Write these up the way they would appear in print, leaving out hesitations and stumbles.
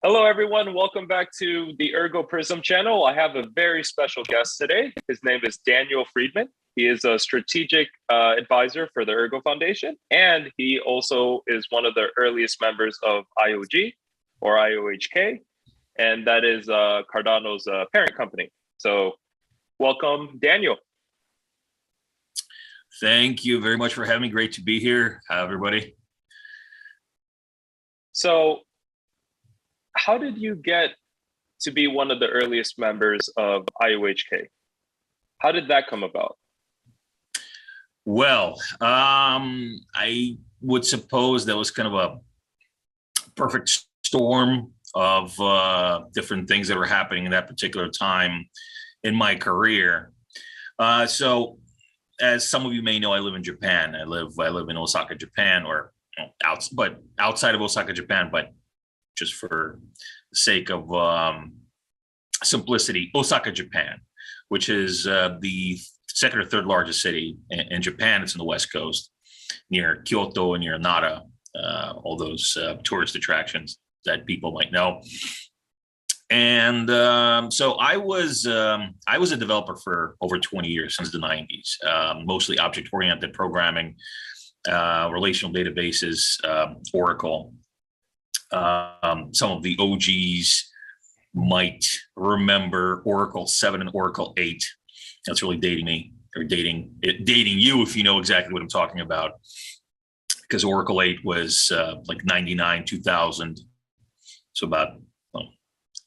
Hello, everyone. Welcome back to the Ergo Prism channel. I have a very special guest today. His name is Daniel Friedman. He is a strategic advisor for the Ergo Foundation, and he also is one of the earliest members of IOG or IOHK, and that is Cardano's parent company. So welcome, Daniel. Thank you very much for having me. Great to be here. Hi, everybody. So how did you get to be one of the earliest members of IOHK? How did that come about? Well, I would suppose that was kind of a perfect storm of different things that were happening in that particular time in my career. So, as some of you may know, I live in Japan. I live in Osaka, Japan, or outside of Osaka, Japan, but just for the sake of simplicity, Osaka, Japan, which is the second or third largest city in Japan. It's in the West Coast, near Kyoto and near Nara, all those tourist attractions that people might know. And so I was a developer for over 20 years, since the 90s, mostly object-oriented programming, relational databases, Oracle. Some of the OGs might remember Oracle 7 and Oracle 8. That's really dating me, or dating you, if you know exactly what I'm talking about, because Oracle 8 was like 99, 2000, so about a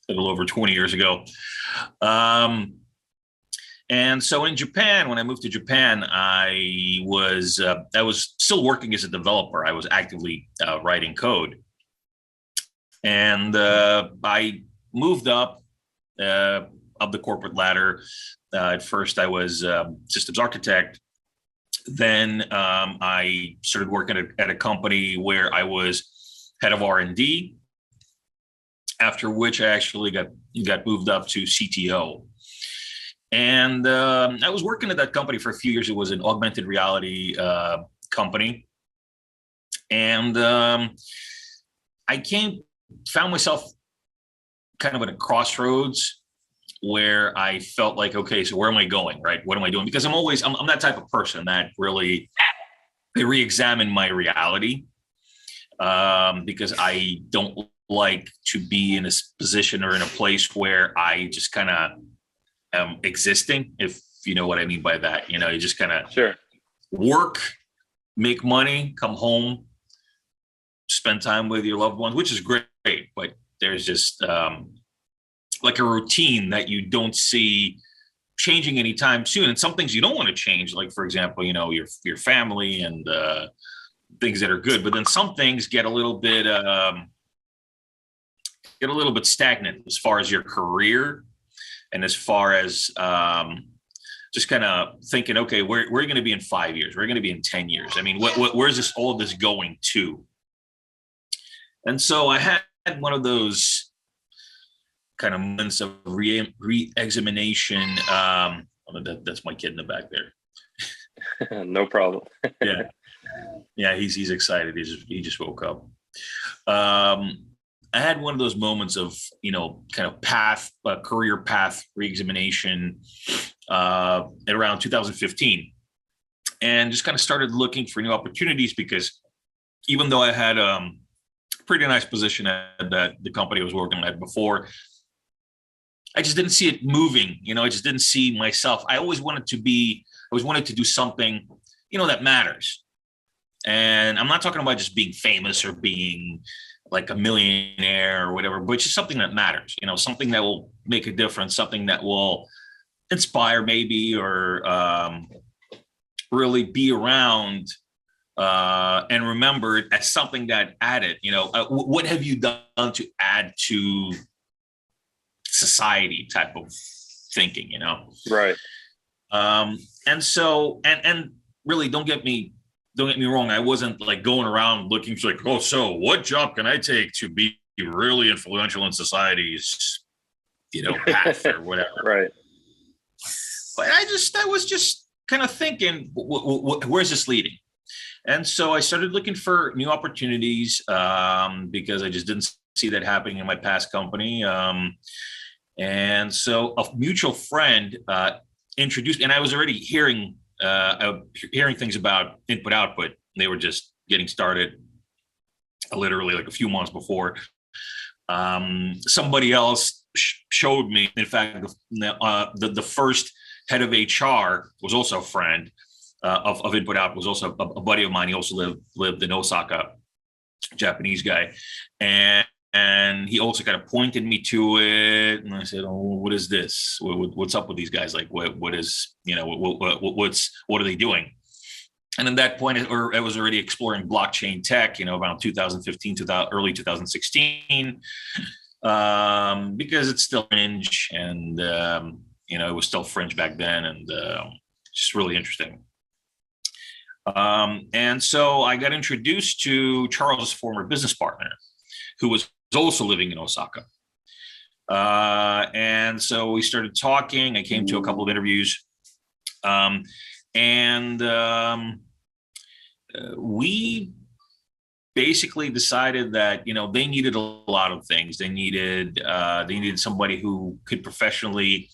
little over 20 years ago. And so in Japan, when I moved to Japan, I was still working as a developer. I was actively writing code. And I moved up the corporate ladder. At first, I was systems architect. Then I started working at a company where I was head of R&D. After which, I actually got moved up to CTO. And I was working at that company for a few years. It was an augmented reality company, and I found myself kind of at a crossroads where I felt like, okay, so where am I going, right? What am I doing? Because I'm that type of person that really re-examine my reality, because I don't like to be in a position or in a place where I just kind of am existing, if you know what I mean by that. You know, you just kind of work, make money, come home, spend time with your loved ones, which is great, but there's just like a routine that you don't see changing anytime soon. And some things you don't want to change, like, for example, you know, your family and things that are good, but then some things get a little bit stagnant as far as your career and as far as just kind of thinking, okay, where are you going to be in 5 years? Where are you going to be in 10 years? I mean, where's all this going to? And so I had one of those kind of moments of re-examination. That's my kid in the back there. No problem. Yeah, he's excited. He just woke up. I had one of those moments of, you know, kind of career path re-examination at around 2015, and just kind of started looking for new opportunities, because even though I had pretty nice position at the company I was working at before, I just didn't see it moving. You know, I just didn't see myself. I always wanted to do something, you know, that matters. And I'm not talking about just being famous or being like a millionaire or whatever, but just something that matters, you know, something that will make a difference, something that will inspire maybe, or really be around and remembered as something that added, you know, what have you done to add to society type of thinking, you know? Right. And so, and really, don't get me wrong. I wasn't like going around looking for like, oh, so what job can I take to be really influential in society's, you know, path or whatever. Right. But I was just kind of thinking, where's this leading? And so I started looking for new opportunities because I just didn't see that happening in my past company. And so a mutual friend introduced, and I was already hearing things about input output. They were just getting started literally like a few months before. Somebody else showed me, in fact, the first head of HR was also a friend of input output, was also a buddy of mine. He also lived in Osaka, Japanese guy. And he also kind of pointed me to it, and I said, "Oh, what is this? What's up with these guys? Like, what is, what are they doing?" And at that point, I was already exploring blockchain tech, around 2015 to early 2016, because it's still fringe, and it was still fringe back then, and just really interesting. And so I got introduced to Charles' former business partner, who was also living in Osaka. And so we started talking. I came to a couple of interviews. We basically decided that, they needed a lot of things. They needed somebody who could professionally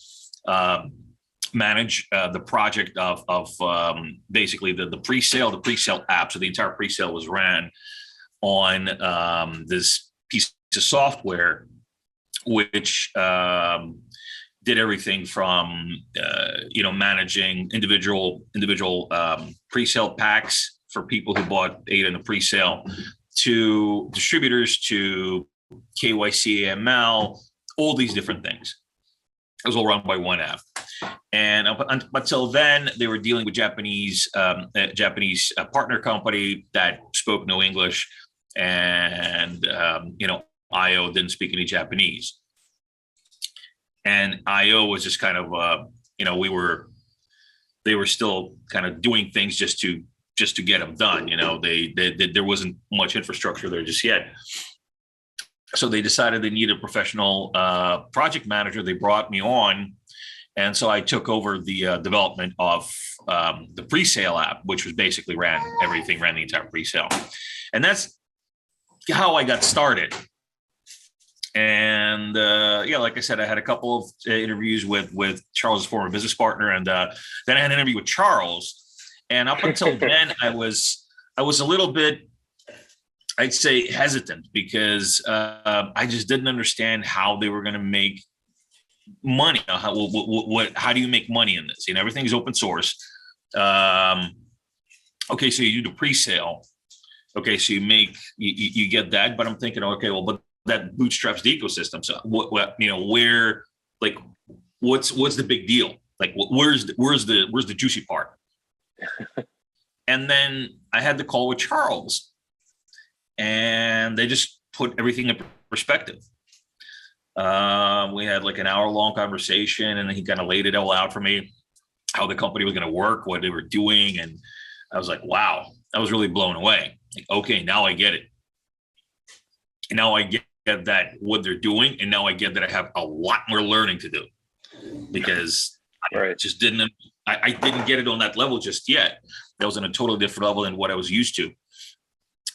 manage the project of basically the pre-sale app. So the entire pre-sale was ran on this piece of software, which did everything from managing individual pre-sale packs for people who bought ADA in a pre-sale, to distributors, to KYC, AML, all these different things. It was all run by one app. And up until then, they were dealing with Japanese partner company that spoke no English, and IO didn't speak any Japanese. And IO was just kind of they were still kind of doing things just to get them done. There wasn't much infrastructure there just yet. So they decided they needed a professional project manager. They brought me on. And so I took over the development of the pre-sale app, which was basically ran the entire pre-sale. And that's how I got started. And like I said, I had a couple of interviews with Charles' former business partner, and then I had an interview with Charles. And up until then, I was a little bit, I'd say, hesitant, because I just didn't understand how they were going to make money. How do you make money in this? Everything is open source. Okay, so you do the pre-sale. Okay, so you get that, but I'm thinking, okay, well, but that bootstraps the ecosystem. So where, like, what's the big deal? Like, where's the juicy part? And then I had the call with Charles, and they just put everything in perspective. We had like an hour-long conversation, and he kind of laid it all out for me, how the company was going to work, what they were doing. And I was like, wow, I was really blown away. Like, okay, now I get it. And now I get that what they're doing, and now I get that I have a lot more learning to do, because I just didn't get it on that level just yet. That was on a totally different level than what I was used to.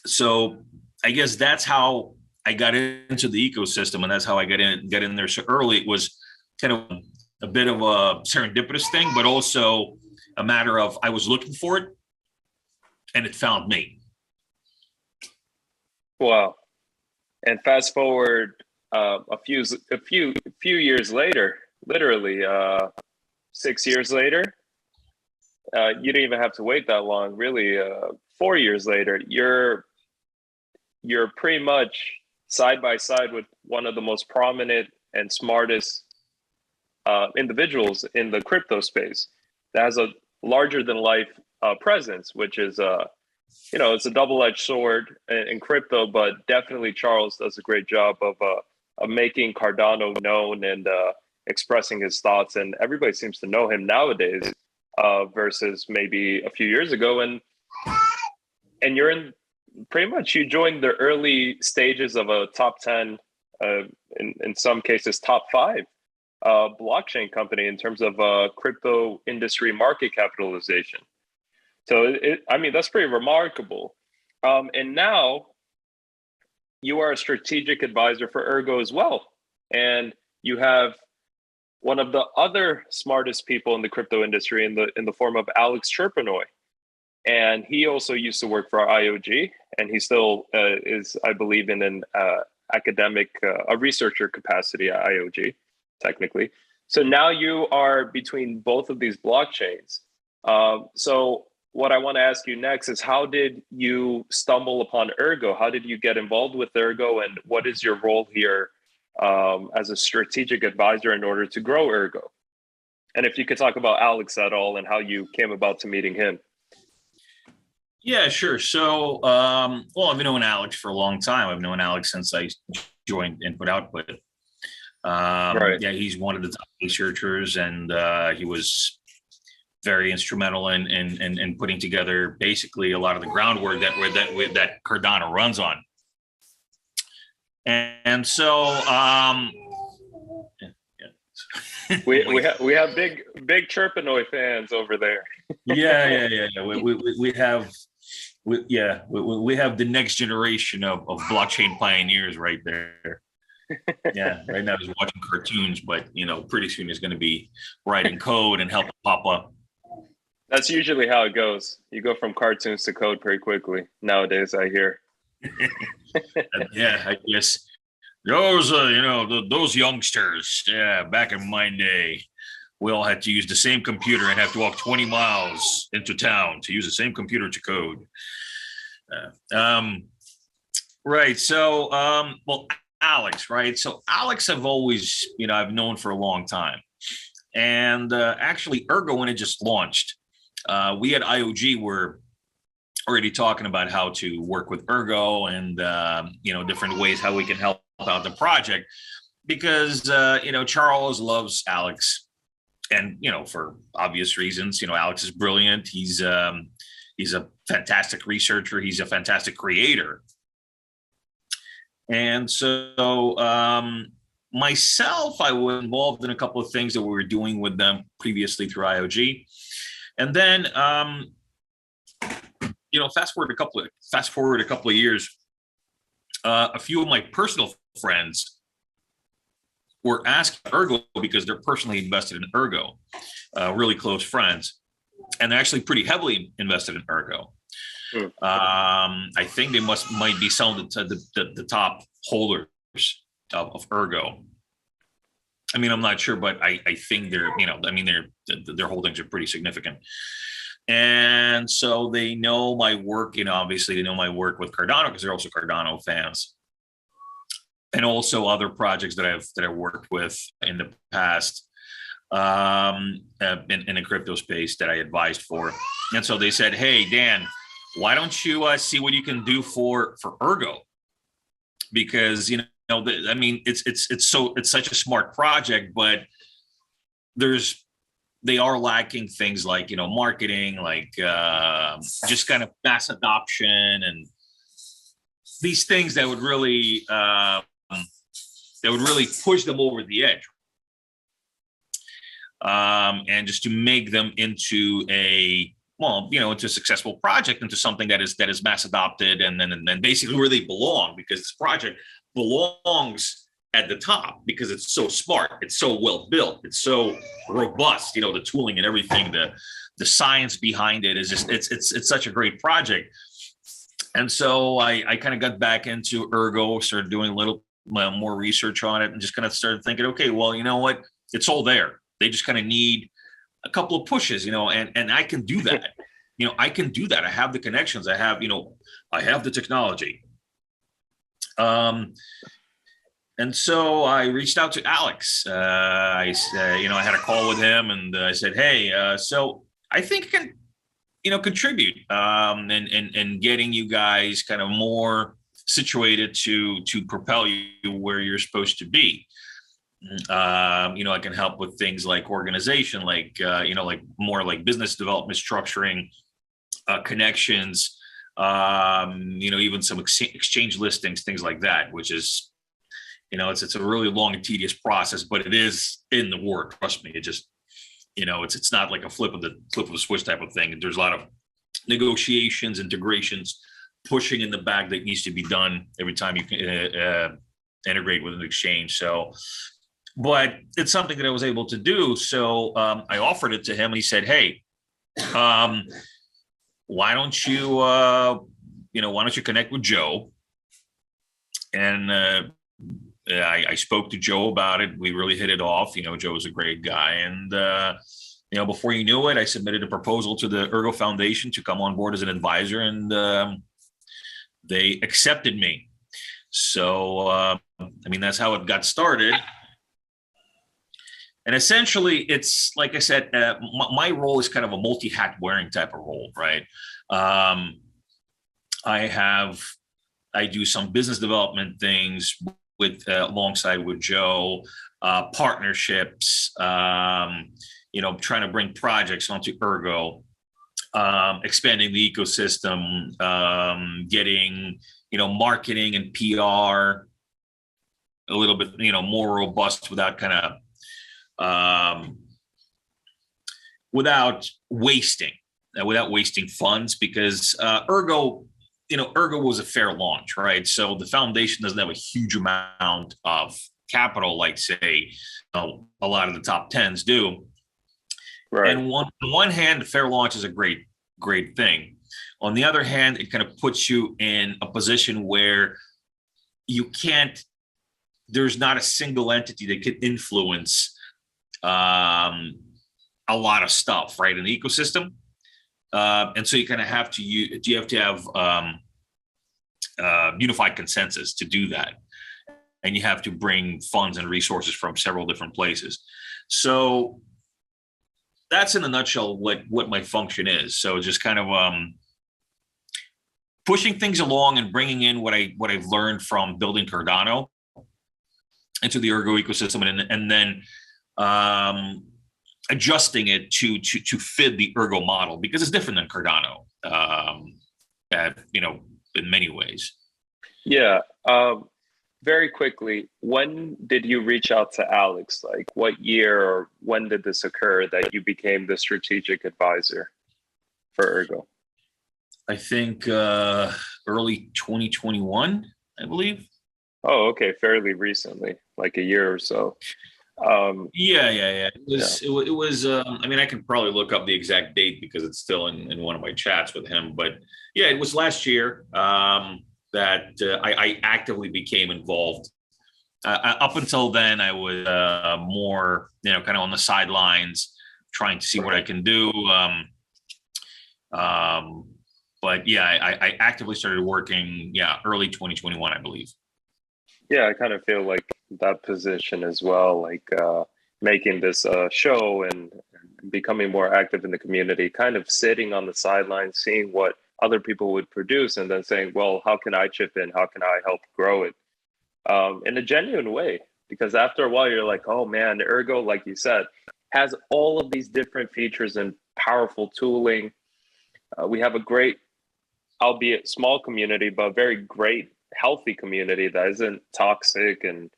So I guess that's how I got into the ecosystem, and that's how I got in there so early. It was kind of a bit of a serendipitous thing, but also a matter of I was looking for it, and it found me. Wow. And fast forward a few years later, literally 6 years later, you didn't even have to wait that long. Really, 4 years later, you're pretty much side by side with one of the most prominent and smartest individuals in the crypto space that has a larger than life presence, which is it's a double-edged sword in crypto, but definitely Charles does a great job of making Cardano known and expressing his thoughts, and everybody seems to know him nowadays versus maybe a few years ago. And you're in pretty much, you joined the early stages of a top 10, in some cases top 5 blockchain company in terms of crypto industry market capitalization. So that's pretty remarkable. And now you are a strategic advisor for Ergo as well. And you have one of the other smartest people in the crypto industry in the form of Alex Cherpanoy. And he also used to work for IOG, and he still is, I believe, in an academic, a researcher capacity at IOG, technically. So now you are between both of these blockchains. So what I want to ask you next is, how did you stumble upon Ergo? How did you get involved with Ergo, and what is your role here as a strategic advisor in order to grow Ergo? And if you could talk about Alex at all and how you came about to meeting him. Yeah, sure. So, well, I've been knowing Alex for a long time. I've known Alex since I joined Input Output. Right. Yeah, he's one of the top researchers, and he was very instrumental in putting together basically a lot of the groundwork that Cardano runs on. And so, we have big Cherpanoy fans over there. Yeah. We have the next generation of blockchain pioneers right there. Yeah, right now he's watching cartoons, but pretty soon he's going to be writing code and helping Papa. That's usually how it goes. You go from cartoons to code pretty quickly nowadays, I hear. Yeah, I guess those those youngsters. Yeah, back in my day, we all had to use the same computer and have to walk 20 miles into town to use the same computer to code. Right. So, well, Alex, right? So Alex, I've always, I've known for a long time. And actually, Ergo, when it just launched, we at IOG were already talking about how to work with Ergo and, different ways how we can help out the project, because, Charles loves Alex. And, for obvious reasons, Alex is brilliant. He's a fantastic researcher. He's a fantastic creator. And so myself, I was involved in a couple of things that we were doing with them previously through IOG. And then, fast forward a couple of years, a few of my personal friends were asking Ergo because they're personally invested in Ergo, really close friends, and they're actually pretty heavily invested in Ergo. I think they might be some of the top holders of Ergo. I mean, I'm not sure, but I think they're, their holdings are pretty significant. And so they know my work, obviously they know my work with Cardano because they're also Cardano fans. And also other projects that I've worked with in the past in the crypto space that I advised for. And so they said, "Hey, Dan, why don't you see what you can do for Ergo?" Because it's such a smart project, but they are lacking things like marketing, like just kind of mass adoption and these things that would really push them over the edge, and just to make them into into a successful project, into something that is mass adopted, and then basically where they belong, because this project belongs at the top because it's so smart, it's so well built, it's so robust. The tooling and everything, the science behind it is just it's such a great project. And so I kind of got back into Ergo, started doing a little more research on it, and just kind of started thinking, okay, well, you know what? It's all there. They just kind of need a couple of pushes, and I can do that. I can do that. I have the connections. I have the technology. And so I reached out to Alex. I had a call with him, and I said, hey, so I think I can, contribute and getting you guys kind of more situated to propel you where you're supposed to be. I can help with things like organization, like more like business development, structuring, connections, even some exchange listings, things like that, which is, it's a really long and tedious process, but it is in the work. Trust me. It just, it's not like a flip of the switch type of thing. There's a lot of negotiations, integrations, pushing in the bag that needs to be done every time you can integrate with an exchange. So, but it's something that I was able to do. So I offered it to him, and he said, "Hey, why don't you, why don't you connect with Joe?" And I spoke to Joe about it. We really hit it off. Joe is a great guy, and before you knew it, I submitted a proposal to the Ergo Foundation to come on board as an advisor, and they accepted me. So, that's how it got started. And essentially, it's like I said, my role is kind of a multi-hat wearing type of role, right? I do some business development things alongside with Joe, partnerships, trying to bring projects onto Ergo, expanding the ecosystem, getting, marketing and PR a little bit, more robust without without wasting funds, because Ergo was a fair launch, right? So the foundation doesn't have a huge amount of capital, like say a lot of the top tens do. Right. And on one hand, the fair launch is a great thing. On the other hand, it kind of puts you in a position where there's not a single entity that could influence a lot of stuff, right, in the ecosystem. And so you kind of have to have unified consensus to do that. And you have to bring funds and resources from several different places. So that's in a nutshell what my function is. So just kind of pushing things along and bringing in what I've learned from building Cardano into the Ergo ecosystem, and then adjusting it to fit the Ergo model, because it's different than Cardano, in many ways. Yeah. Very quickly, when did you reach out to Alex? Like, what year or when did this occur that you became the strategic advisor for Ergo? I think early 2021, I believe. Oh, okay, fairly recently, like a year or so. Yeah. It was. I can probably look up the exact date because it's still in one of my chats with him. But yeah, it was last year that I actively became involved. Up until then, I was more, kind of on the sidelines, trying to see what I can do. But yeah, I actively started working. Yeah, early 2021, I believe. Yeah, I kind of feel like that position as well, like making this show and becoming more active in the community, kind of sitting on the sidelines, seeing what other people would produce, and then saying, well, how can I chip in? How can I help grow it in a genuine way? Because after a while, you're like, oh man, Ergo, like you said, has all of these different features and powerful tooling. We have a great, albeit small community, but very great, healthy community that isn't toxic and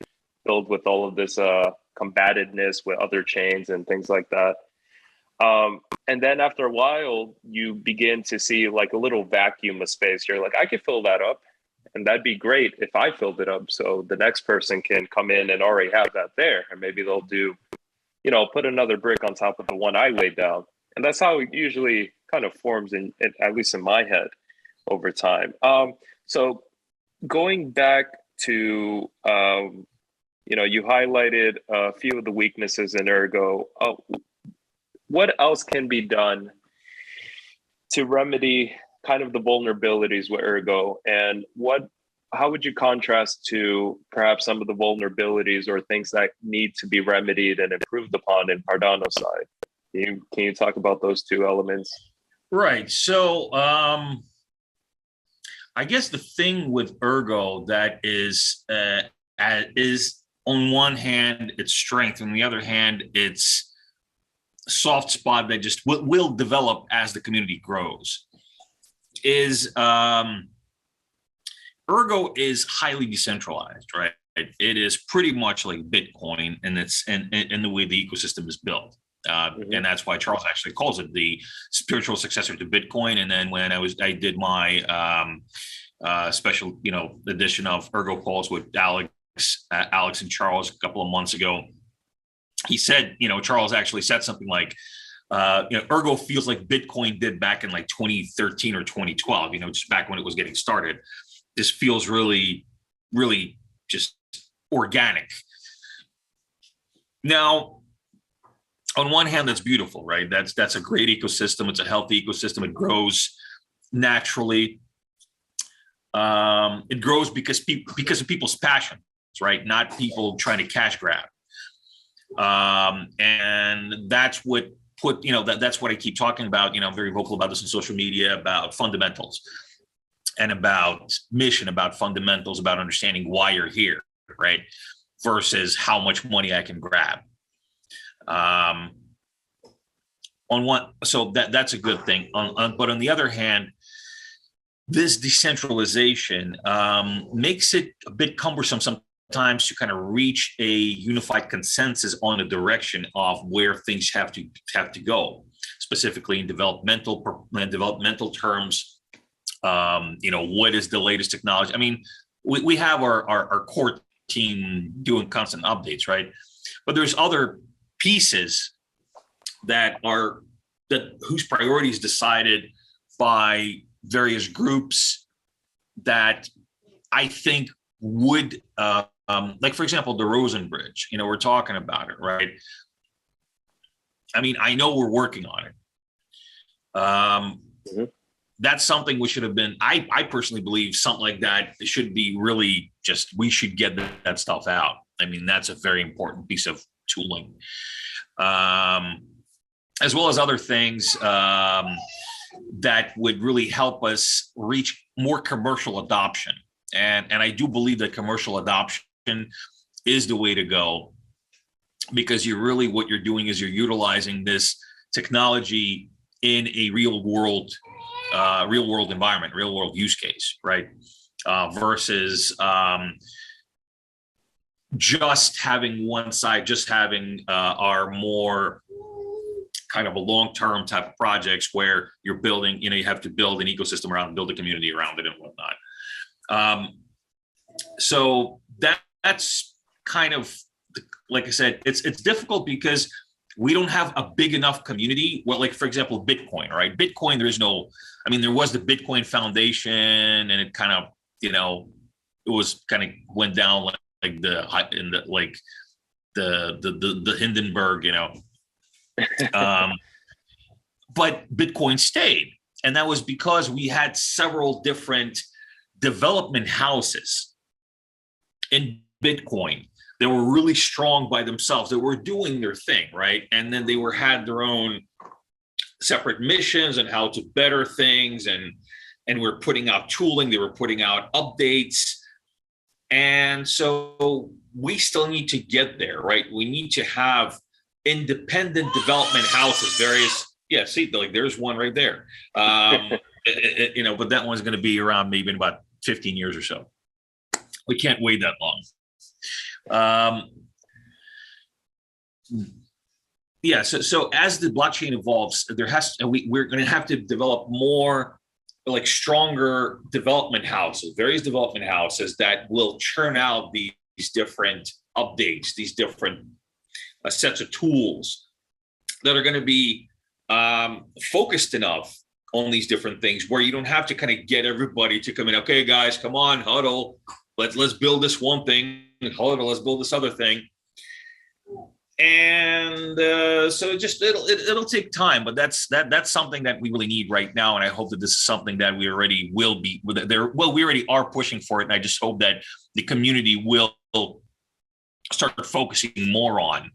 filled with all of this combativeness with other chains and things like that. And then after a while, you begin to see like a little vacuum of space. You're like, I could fill that up, and that'd be great if I filled it up. So the next person can come in and already have that there, and maybe they'll do, put another brick on top of the one I laid down. And that's how it usually kind of forms at least in my head over time. So going back to, you highlighted a few of the weaknesses in Ergo. What else can be done to remedy kind of the vulnerabilities with Ergo? And how would you contrast to perhaps some of the vulnerabilities or things that need to be remedied and improved upon in Cardano side? Can you talk about those two elements? Right. So I guess the thing with Ergo that is on one hand its strength, on the other hand its soft spot that just will develop as the community grows, is Ergo is highly decentralized, right? It is pretty much like Bitcoin, and it's and the way the ecosystem is built. And that's why Charles actually calls it the spiritual successor to Bitcoin. And then when I did my special, edition of Ergo Calls with Alex and Charles a couple of months ago, he said, Charles actually said something like, Ergo feels like Bitcoin did back in like 2013 or 2012, just back when it was getting started. This feels really, really just organic. Now, on one hand, that's beautiful, right? That's a great ecosystem. It's a healthy ecosystem. It grows naturally. It grows because of people's passions, right? Not people trying to cash grab. And that's what that's what I keep talking about. I'm very vocal about this on social media, about fundamentals and about mission, about fundamentals, about understanding why you're here, right? Versus how much money I can grab. So that's a good thing. But on the other hand, this decentralization makes it a bit cumbersome sometimes to kind of reach a unified consensus on the direction of where things have to go, specifically in developmental terms. What is the latest technology? I mean, we have our core team doing constant updates, right? But there's other pieces whose priorities decided by various groups that I think would, like for example, the Rosen Bridge. We're talking about it, right? I mean, I know we're working on it. That's something we should have been. I personally believe something like that should be really we should get that stuff out. I mean, that's a very important piece of tooling. As well as other things that would really help us reach more commercial adoption. And I do believe that commercial adoption is the way to go, because what you're doing is you're utilizing this technology in a real world environment, real world use case, right? Versus just having one side, just having our more kind of a long-term type of projects where you're building, you have to build an ecosystem around, build a community around it and whatnot. So that's kind of, like I said, it's difficult because we don't have a big enough community. Well, like for example, Bitcoin, right? Bitcoin, there was the Bitcoin Foundation, and it kind of, went down like the Hindenburg, but Bitcoin stayed. And that was because we had several different development houses in Bitcoin. They were really strong by themselves. They were doing their thing, right? And then they had their own separate missions and how to better things. And we're putting out tooling. They were putting out updates. And so we still need to get there, right? We need to have independent development houses, there's one right there. But that one's going to be around maybe in about 15 years or so. We can't wait that long. So as the blockchain evolves, we're going to have to develop more like stronger development houses, various development houses that will churn out these different updates, these different sets of tools that are going to be focused enough on these different things where you don't have to kind of get everybody to come in. Okay, guys, come on, huddle. Let's build this one thing. Huddle. Let's build this other thing. And so it'll take time, but that's something that we really need right now. And I hope that this is something that we already will be there. Well, we already are pushing for it. And I just hope that the community will start focusing more on,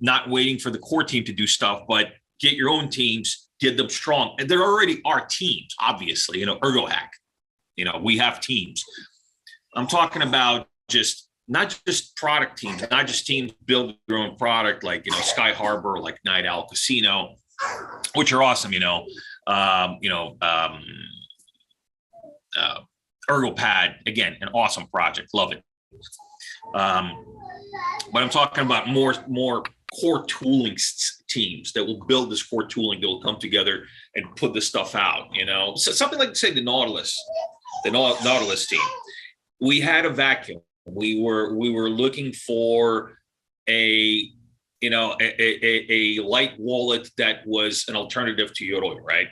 not waiting for the core team to do stuff, but get your own teams, get them strong. And there already are teams, obviously, ErgoHack, we have teams. I'm talking about not just product teams, not just teams build their own product, like, Sky Harbor, like Night Owl Casino, which are awesome, ErgoPad, again, an awesome project. Love it. But I'm talking about more core tooling teams that will build this core tooling that will come together and put this stuff out. So something like, say, the Nautilus team. We had a vacuum. We were looking for a light wallet that was an alternative to Yoroi, right?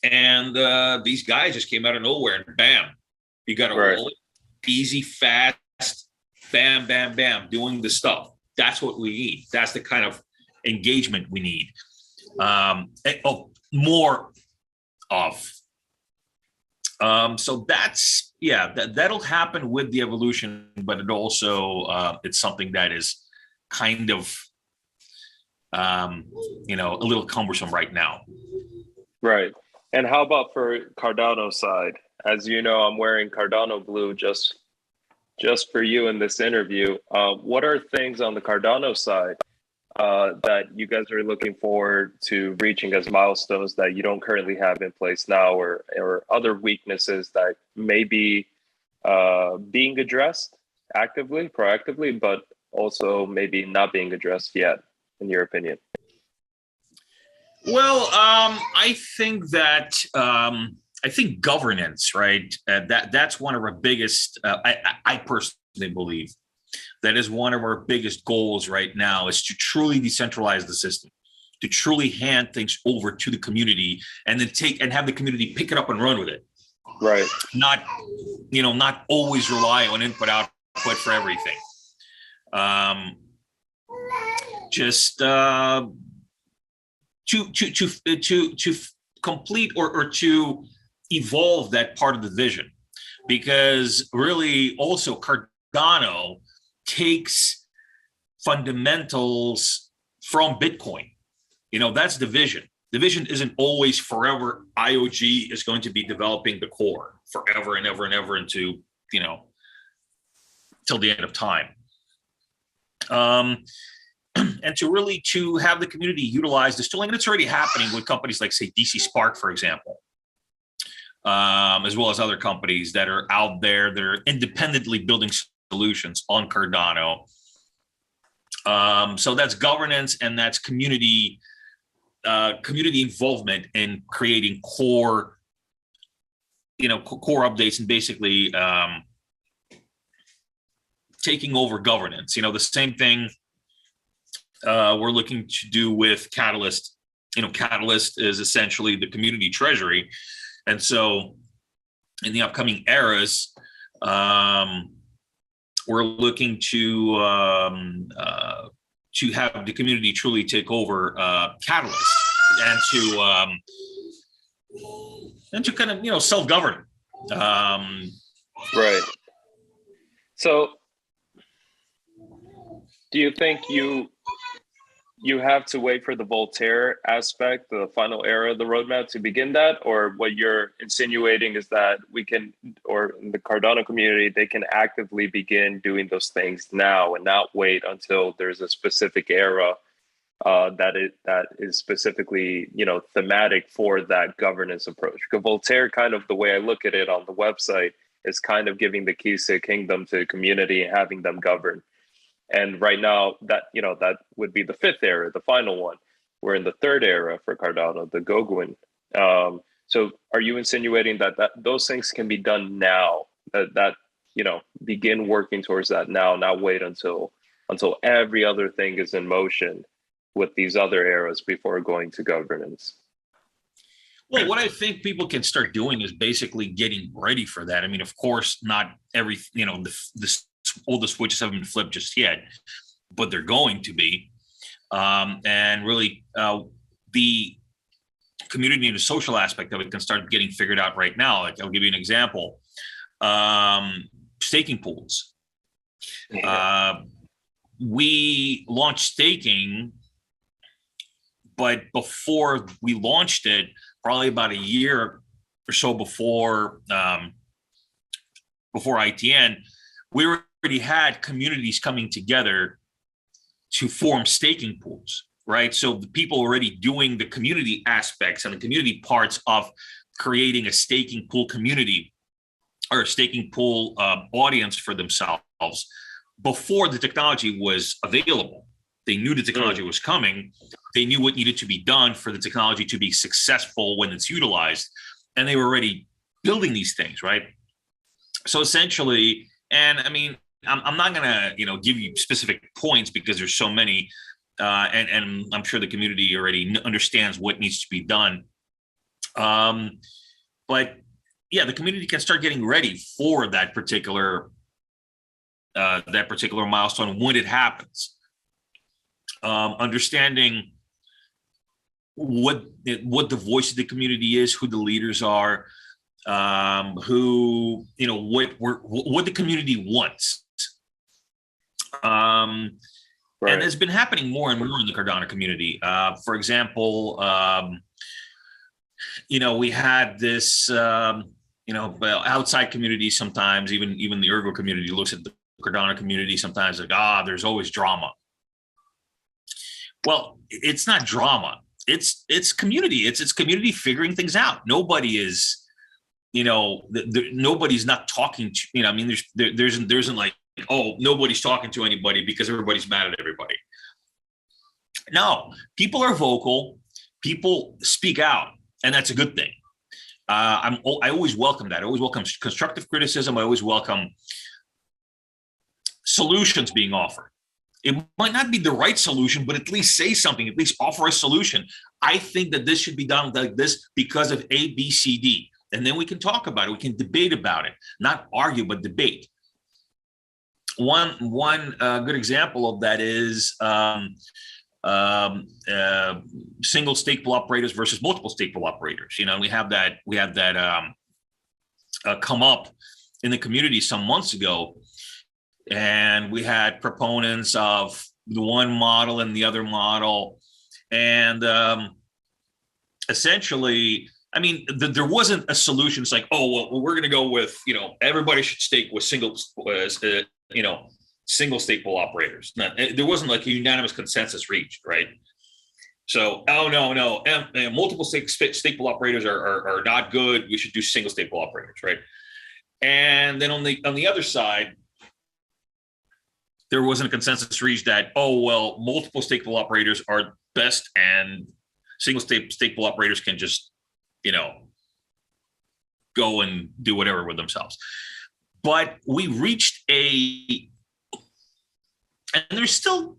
And these guys just came out of nowhere, and bam, you got a wallet, easy, fast, bam, bam, bam, doing the stuff. That's what we need. That's the kind of engagement we need. More of. So that's, that'll happen with the evolution, but it also, it's something that is kind of, a little cumbersome right now. Right. And how about for Cardano side? As you know, I'm wearing Cardano blue just for you in this interview. What are things on the Cardano side that you guys are looking forward to reaching as milestones that you don't currently have in place now, or other weaknesses that may be being addressed actively, proactively, but also maybe not being addressed yet, in your opinion? Well, I think that I think governance, right? That's one of our biggest. I personally believe that is one of our biggest goals right now, is to truly decentralize the system, to truly hand things over to the community, and then have the community pick it up and run with it. Right. Not always rely on input output for everything. To complete or to evolve that part of the vision, because really also Cardano takes fundamentals from Bitcoin. That's the vision. The vision isn't always forever. IOG is going to be developing the core forever and ever and ever into, till the end of time. And to have the community utilize this tooling, and it's already happening with companies like, say, DC Spark, for example, as well as other companies that are out there that are independently building solutions on Cardano. So that's governance, and that's community involvement in creating core updates, and basically taking over governance. The same thing we're looking to do with Catalyst. Catalyst is essentially the community treasury. And so in the upcoming eras, we're looking to have the community truly take over Catalyst, and to kind of, self-govern. Right. So do you think you have to wait for the Voltaire aspect, the final era of the roadmap, to begin that? Or what you're insinuating is that we can, or in the Cardano community, they can actively begin doing those things now and not wait until there's a specific era that is specifically, thematic for that governance approach? Because Voltaire, kind of the way I look at it on the website, is kind of giving the keys to the kingdom to the community and having them govern. And right now, that would be the fifth era, the final one. We're in the third era for Cardano, the Goguin. So are you insinuating that those things can be done now? That begin working towards that now, not wait until every other thing is in motion with these other eras before going to governance? Well, what I think people can start doing is basically getting ready for that. I mean, of course, not every, all the switches haven't been flipped just yet, but they're going to be. And really, the community and the social aspect of it can start getting figured out right now. Like, I'll give you an example. Staking pools. We launched staking, but before we launched it, probably about a year or so before ITN, we already had communities coming together to form staking pools, right? So the people already doing the community aspects and the community parts of creating a staking pool community or a staking pool audience for themselves before the technology was available. They knew the technology was coming. They knew what needed to be done for the technology to be successful when it's utilized. And they were already building these things, right? So essentially, and I mean, I'm not going to, give you specific points because there's so many, and I'm sure the community already understands what needs to be done. But yeah, the community can start getting ready for that particular milestone when it happens. Understanding what the voice of the community is, who the leaders are, who what the community wants. Right. And it's been happening more and more in the Cardano community. For example, we had this, outside community sometimes, even the Ergo community looks at the Cardano community sometimes like, there's always drama. Well, it's not drama. It's community. It's community figuring things out. Nobody is, nobody's not talking to, there isn't like, nobody's talking to anybody because everybody's mad at everybody. No, people are vocal. People speak out, and that's a good thing. I always welcome that. I always welcome constructive criticism. I always welcome solutions being offered. It might not be the right solution, but at least say something, at least offer a solution. I think that this should be done like this because of A, B, C, D. And then we can talk about it. We can debate about it, not argue, but debate. One good example of that is single stake pool operators versus multiple stake pool operators. We have that come up in the community some months ago. And we had proponents of the one model and the other model. And essentially, there wasn't a solution. It's like, we're going to go with, everybody should stake with single stake pool operators. No, there wasn't like a unanimous consensus reached, right? So, no, multiple stake pool operators are not good. We should do single stake pool operators, right? And then on the other side, there wasn't a consensus reached that, multiple stake pool operators are best and single stake pool operators can just, go and do whatever with themselves. But we reached and there's still,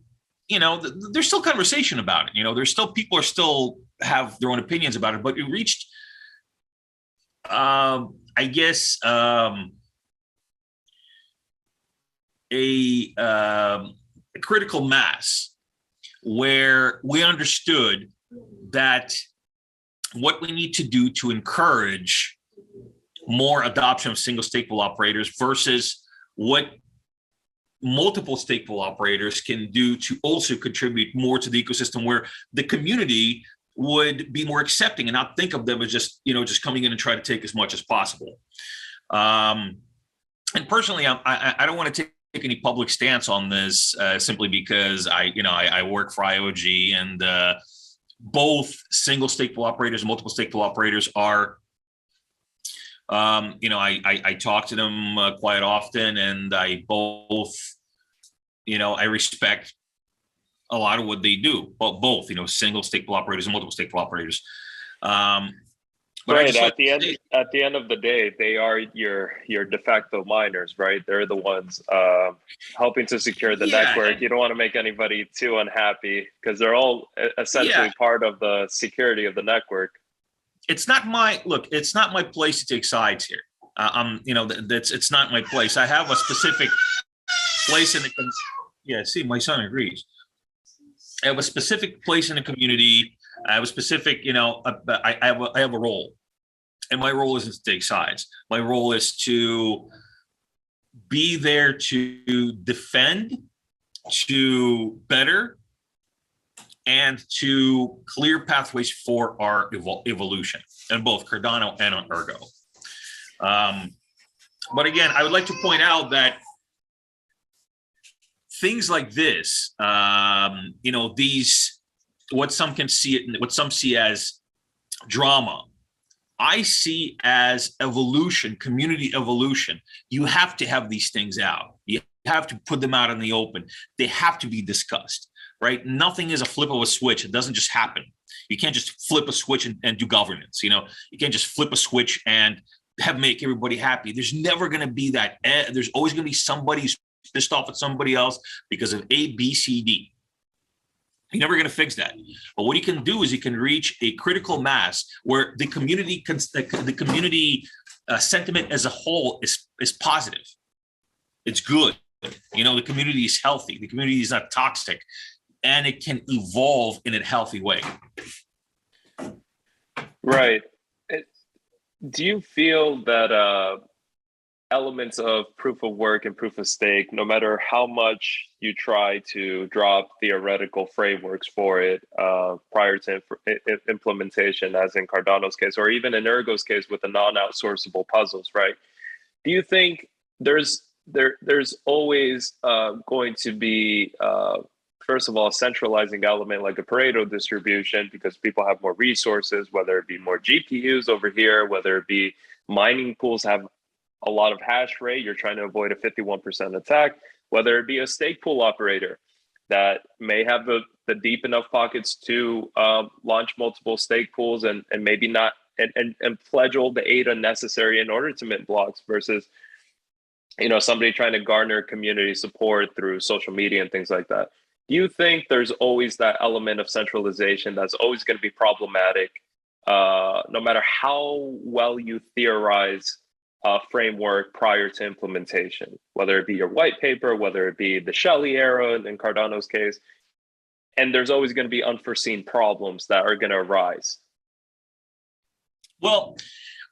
there's still conversation about it. There's still, people are still have their own opinions about it, but we reached, I guess, a critical mass where we understood that what we need to do to encourage more adoption of single stake pool operators versus what multiple stake pool operators can do to also contribute more to the ecosystem, where the community would be more accepting and not think of them as just coming in and try to take as much as possible. And personally, I don't want to take any public stance on this simply because I work for IOHK, and both single stake pool operators and multiple stake pool operators are, I talk to them quite often, and I respect a lot of what they do, but both, single stake pool operators and multiple stake pool operators. But right. At the end of the day, they are your de facto miners, right? They're the ones helping to secure the network. You don't want to make anybody too unhappy because they're all essentially part of the security of the network. It's not my place to take sides here. It's not my place. I have a specific place in the. Yeah, see, my son agrees. I have a specific place in the community. I have a specific, I have a role, and my role isn't to take sides. My role is to be there to defend, to better, and to clear pathways for our evolution in both Cardano and on Ergo. But again, I would like to point out that things like this, these, what some see as drama, I see as evolution, community evolution. You have to have these things out. You have to put them out in the open. They have to be discussed, right? Nothing is a flip of a switch. It doesn't just happen. You can't just flip a switch and do governance. You know, you can't just flip a switch and make everybody happy. There's never going to be that. There's always going to be somebody who's pissed off at somebody else because of A, B, C, D. You're never going to fix that. But what you can do is you can reach a critical mass where the community sentiment as a whole is positive. It's good. You know, the community is healthy. The community is not toxic, and it can evolve in a healthy way. Right. Do you feel that elements of proof of work and proof of stake, no matter how much you try to drop theoretical frameworks for it prior to implementation, as in Cardano's case, or even in Ergo's case with the non-outsourceable puzzles, right? Do you think there's always going to be, first of all, a centralizing element like a Pareto distribution, because people have more resources, whether it be more GPUs over here, whether it be mining pools have a lot of hash rate, you're trying to avoid a 51% attack, whether it be a stake pool operator that may have the deep enough pockets to launch multiple stake pools and maybe not, and pledge all the ADA necessary in order to mint blocks versus, you know, somebody trying to garner community support through social media and things like that. Do you think there's always that element of centralization that's always going to be problematic, no matter how well you theorize framework prior to implementation, whether it be your white paper, whether it be the Shelley era in Cardano's case, and there's always going to be unforeseen problems that are going to arise? Well,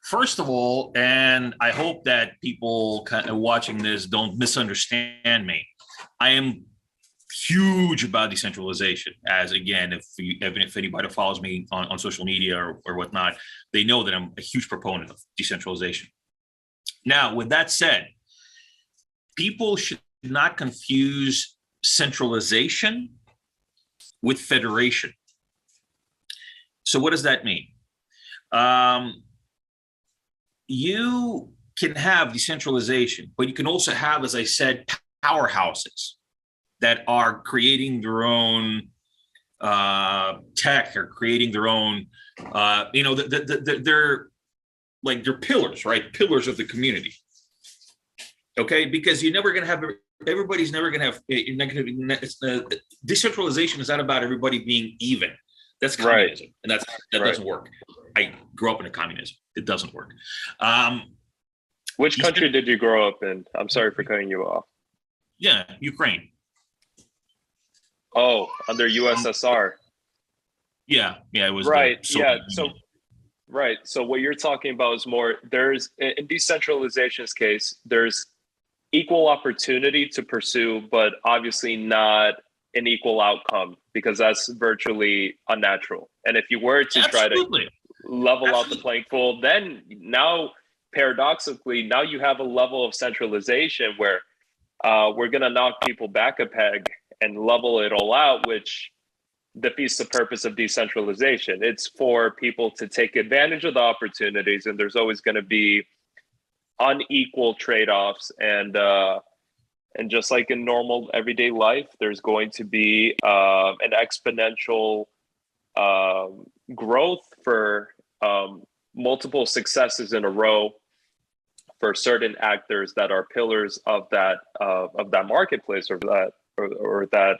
first of all, and I hope that people kind of watching this don't misunderstand me, I am huge about decentralization. As again, if anybody follows me on social media or whatnot, they know that I'm a huge proponent of decentralization. Now, with that said, people should not confuse centralization with federation. So what does that mean? You can have decentralization, but you can also have, as I said, powerhouses that are creating their own tech or creating their own, they're pillars, right? Pillars of the community. Okay, because you're never going to have, everybody's never going to have, decentralization is not about everybody being even. That's communism, right. And that right. Doesn't work. I grew up in a communism. It doesn't work. Which country did you grow up in? I'm sorry for cutting you off. Yeah, Ukraine. Oh, under USSR. Yeah, it was right. Right. So what you're talking about is more, there's, in decentralization's case, there's equal opportunity to pursue, but obviously not an equal outcome, because that's virtually unnatural. And if you were to try to level out the playing field, then now, paradoxically, now you have a level of centralization where we're going to knock people back a peg and level it all out, which defeats the purpose of decentralization. It's for people to take advantage of the opportunities, and there's always going to be unequal trade-offs. And just like in normal everyday life, there's going to be an exponential growth for multiple successes in a row for certain actors that are pillars of that marketplace or that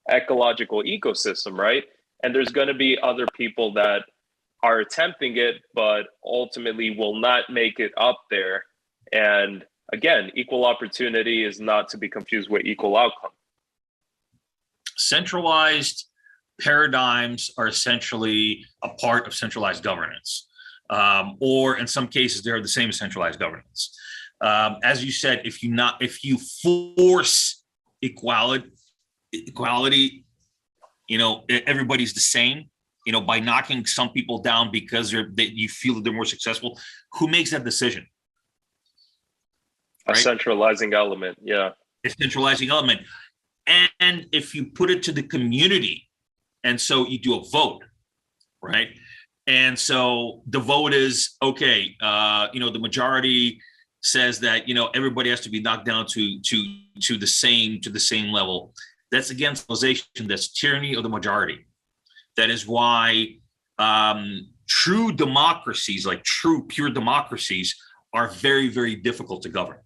ecological ecosystem, right? And there's going to be other people that are attempting it, but ultimately will not make it up there. And again, equal opportunity is not to be confused with equal outcome. Centralized paradigms are essentially a part of centralized governance, or in some cases, they're the same as centralized governance. As you said, if you force equality, everybody's the same. By knocking some people down because you feel that they're more successful, who makes that decision? Right? A centralizing element, yeah. A centralizing element. And if you put it to the community, and so you do a vote, right? And so the vote is, okay, the majority says that, everybody has to be knocked down to the same level. That's against civilization. That's tyranny of the majority. That is why true democracies, like true pure democracies, are very, very difficult to govern.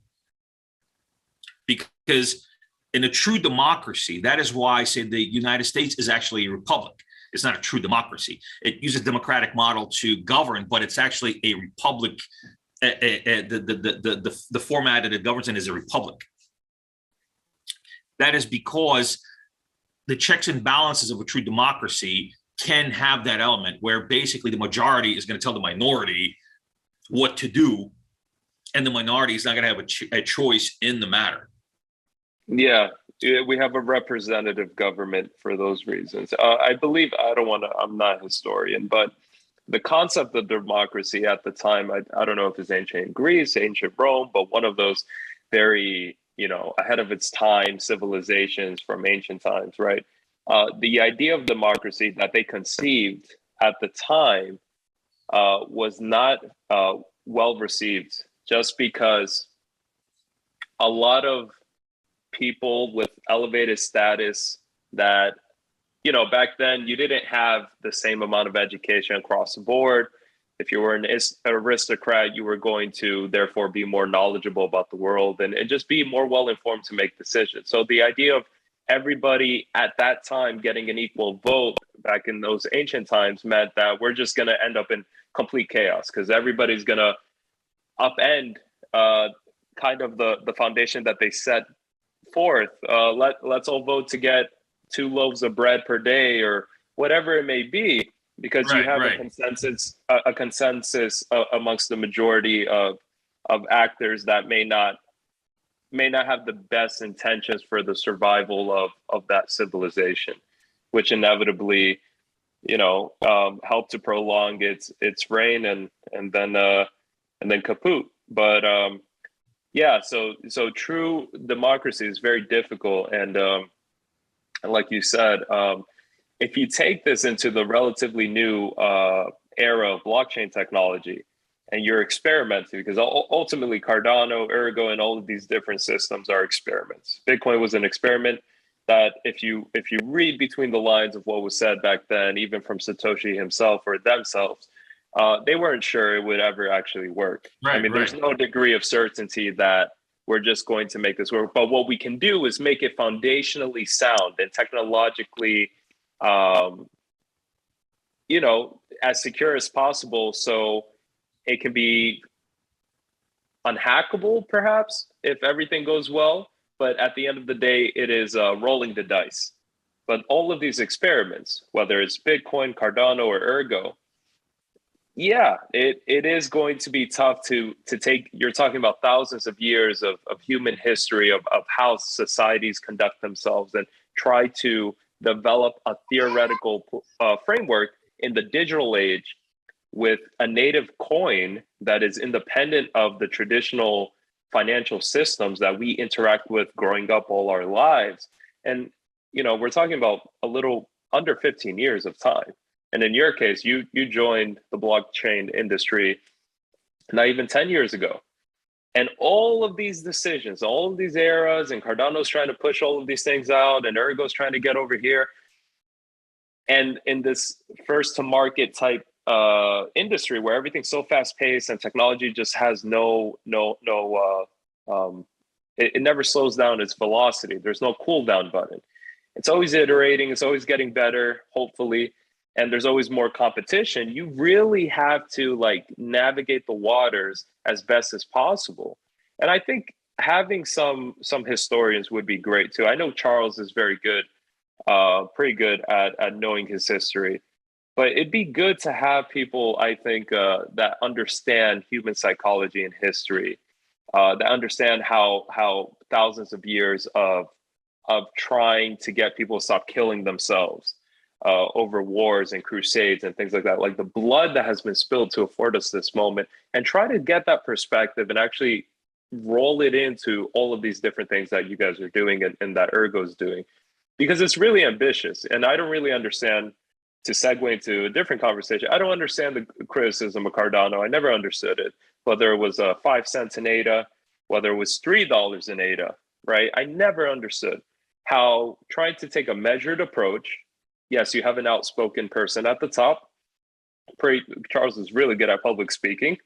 Because in a true democracy, that is why I say the United States is actually a republic. It's not a true democracy. It uses a democratic model to govern, but it's actually a republic. The format that it governs in is a republic. That is because the checks and balances of a true democracy can have that element where basically the majority is going to tell the minority what to do, and the minority is not going to have a choice in the matter. Yeah, we have a representative government for those reasons. I believe, I'm not a historian, but the concept of democracy at the time, I don't know if it's ancient Greece, ancient Rome, but one of those very, ahead of its time civilizations from ancient times, right? The idea of democracy that they conceived at the time was not well received, just because a lot of people with elevated status that, back then you didn't have the same amount of education across the board. If you were an aristocrat, you were going to therefore be more knowledgeable about the world and just be more well-informed to make decisions. So the idea of everybody at that time getting an equal vote back in those ancient times meant that we're just going to end up in complete chaos because everybody's going to upend kind of the foundation that they set forth. Let's all vote to get 2 loaves of bread per day or whatever it may be, because you have a consensus amongst the majority of actors that may not have the best intentions for the survival of that civilization, which inevitably helped to prolong its reign and then kaput. But yeah, so true democracy is very difficult, and like you said, if you take this into the relatively new era of blockchain technology, and you're experimenting, because ultimately Cardano, Ergo, and all of these different systems are experiments. Bitcoin was an experiment that, if you read between the lines of what was said back then, even from Satoshi himself or themselves, they weren't sure it would ever actually work. There's no degree of certainty that we're just going to make this work. But what we can do is make it foundationally sound and technologically, as secure as possible, so it can be unhackable, perhaps, if everything goes well. But at the end of the day, it is rolling the dice. But all of these experiments, whether it's Bitcoin, Cardano, or Ergo, yeah, it is going to be tough to take. You're talking about thousands of years of human history of how societies conduct themselves and try to develop a theoretical framework in the digital age with a native coin that is independent of the traditional financial systems that we interact with growing up all our lives. And, we're talking about a little under 15 years of time. And in your case, you joined the blockchain industry not even 10 years ago. And all of these decisions, all of these eras, and Cardano's trying to push all of these things out, and Ergo's trying to get over here. And in this first to market type industry where everything's so fast paced and technology just has it never slows down its velocity. There's no cool down button. It's always iterating. It's always getting better, hopefully. And there's always more competition. You really have to navigate the waters as best as possible. And I think having some historians would be great too. I know Charles is very good, pretty good at knowing his history. But it'd be good to have people, I think, that understand human psychology and history, that understand how thousands of years of trying to get people to stop killing themselves over wars and crusades and things like that, like the blood that has been spilled to afford us this moment, and try to get that perspective and actually roll it into all of these different things that you guys are doing and that Ergo is doing, because it's really ambitious. And I don't really understand, to segue into a different conversation, I don't understand the criticism of Cardano. I never understood it, whether it was 5 cents an ADA, whether it was $3 an ADA, right? I never understood. how trying to take a measured approach. Yes, you have an outspoken person at the top. Charles is really good at public speaking.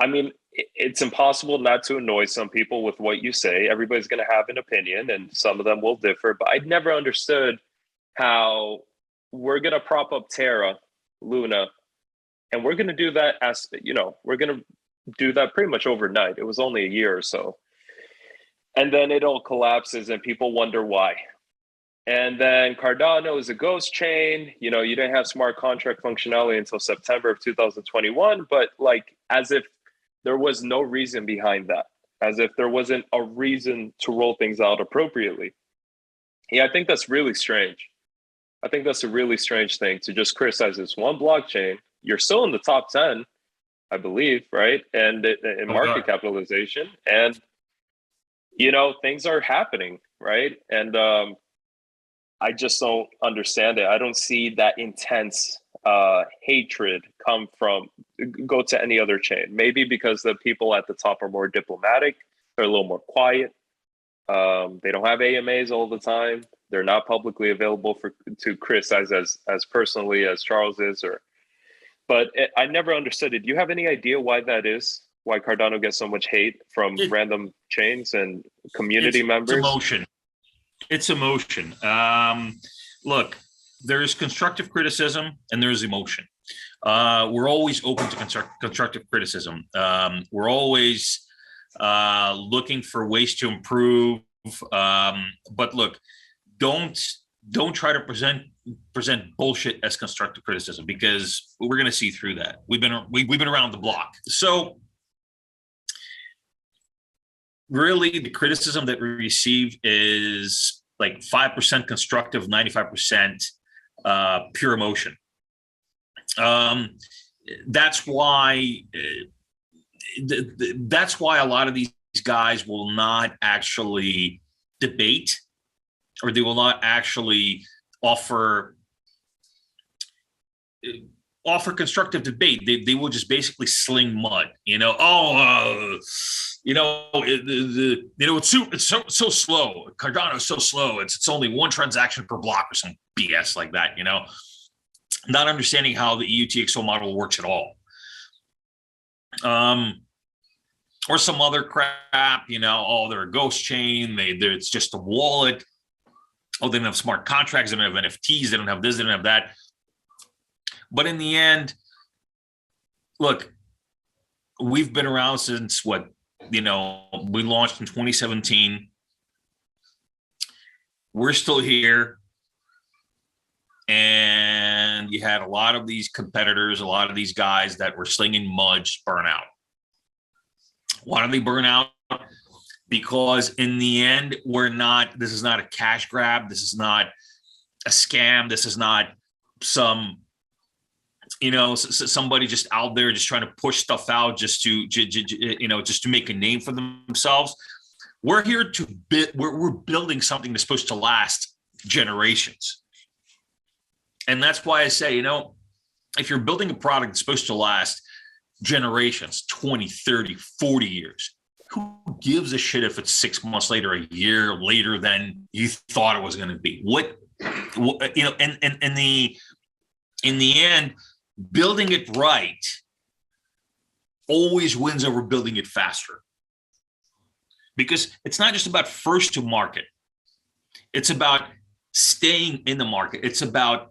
I mean, it's impossible not to annoy some people with what you say. Everybody's going to have an opinion, and some of them will differ. But I never understood how we're going to prop up Terra, Luna, and we're going to do that as, you know, we're going to do that pretty much overnight. It was only a year or so. And then it all collapses and people wonder why. And then Cardano is a ghost chain. You know, you didn't have smart contract functionality until September of 2021, but like as if there was no reason behind that, as if there wasn't a reason to roll things out appropriately. Yeah, I think that's really strange. I think that's a really strange thing to just criticize this one blockchain. You're still in the top 10, I believe, right? And in market capitalization. And, you know, things are happening, right? And I just don't understand it. I don't see that intense hatred go to any other chain. Maybe because the people at the top are more diplomatic, they're a little more quiet. They don't have AMAs all the time. They're not publicly available to criticize as personally as Charles is. But I never understood it. Do you have any idea why that is? Why Cardano gets so much hate from random chains and community members? It's emotion. It's emotion. Look, there's constructive criticism and there's emotion. We're always open to constructive criticism. We're always looking for ways to improve. But look, don't try to present bullshit as constructive criticism, because we're going to see through that. We've been around the block. So really, the criticism that we receive is like 5% constructive, 95% pure emotion. That's why a lot of these guys will not actually debate, or they will not actually offer constructive debate. They will just basically sling mud. You know, it's so slow. Cardano is so slow. It's only one transaction per block or some BS like that. You know, not understanding how the EUTXO model works at all. Or some other crap. You know, they're a ghost chain. It's just a wallet. They don't have smart contracts. They don't have NFTs. They don't have this. They don't have that. But in the end, look, we've been around since we launched in 2017. We're still here. And you had a lot of these competitors, a lot of these guys that were slinging mud burn out. Why do they burn out? Because in the end, this is not a cash grab. This is not a scam. This is not somebody just out there just trying to push stuff out just to make a name for themselves. We're here we're building something that's supposed to last generations. And that's why I say, if you're building a product that's supposed to last generations, 20, 30, 40 years, who gives a shit if it's 6 months later, a year later than you thought it was going to be? In the end, building it right always wins over building it faster, because it's not just about first to market. It's about staying in the market. It's about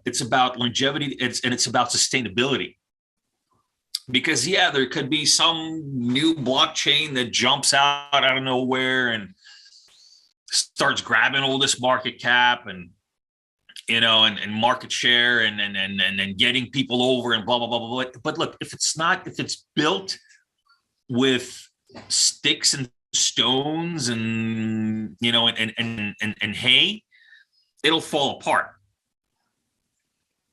longevity. It's about sustainability. Because there could be some new blockchain that jumps out of nowhere and starts grabbing all this market cap and market share and getting people over and blah blah blah blah. But look, if it's built with sticks and stones and and hay, it'll fall apart.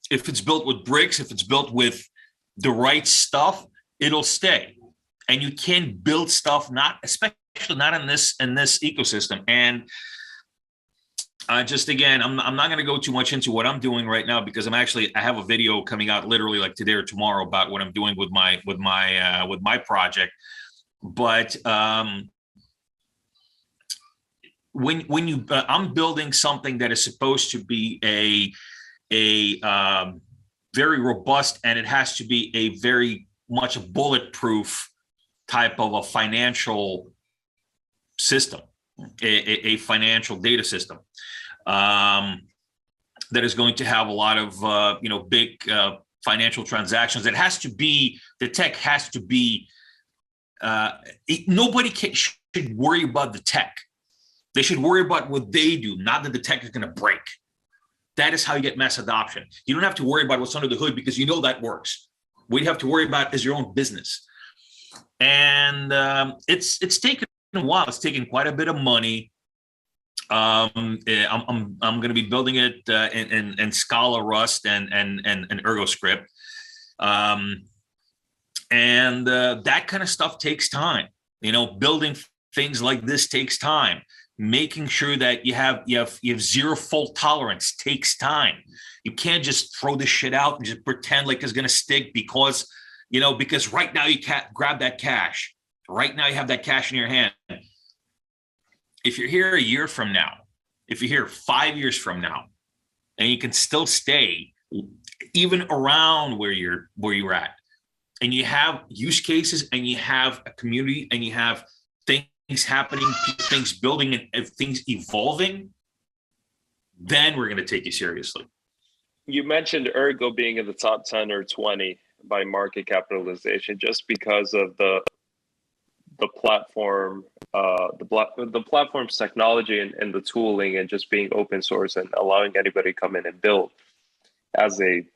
If it's built with bricks, if it's built with the right stuff, it'll stay. And you can build stuff especially not in this ecosystem. And I'm not going to go too much into what I'm doing right now, because I have a video coming out literally like today or tomorrow about what I'm doing with my project. But when you I'm building something that is supposed to be a very robust, and it has to be a very much a bulletproof type of a financial system, a financial data system that is going to have a lot of big financial transactions. It has to be, the tech has to be. Nobody should worry about the tech. They should worry about what they do, not that the tech is going to break. That is how you get mass adoption. You don't have to worry about what's under the hood because you know that works. What you have to worry about is your own business. And it's taken a while. It's taken quite a bit of money. I'm going to be building it in Scala, Rust, and ErgoScript. And that kind of stuff takes time. Building things like this takes time. Making sure that you have zero fault tolerance takes time. You can't just throw this shit out and just pretend like it's going to stick because right now you can't grab that cash. Right now you have that cash in your hand. If you're here a year from now, if you're here 5 years from now, and you can still stay even around where you're at, and you have use cases, and you have a community, and you have things happening, things building, and things evolving, then we're going to take you seriously. You mentioned Ergo being in the top 10 or 20 by market capitalization, just because of the platform, the platform's technology and the tooling, and just being open source and allowing anybody to come in and build as a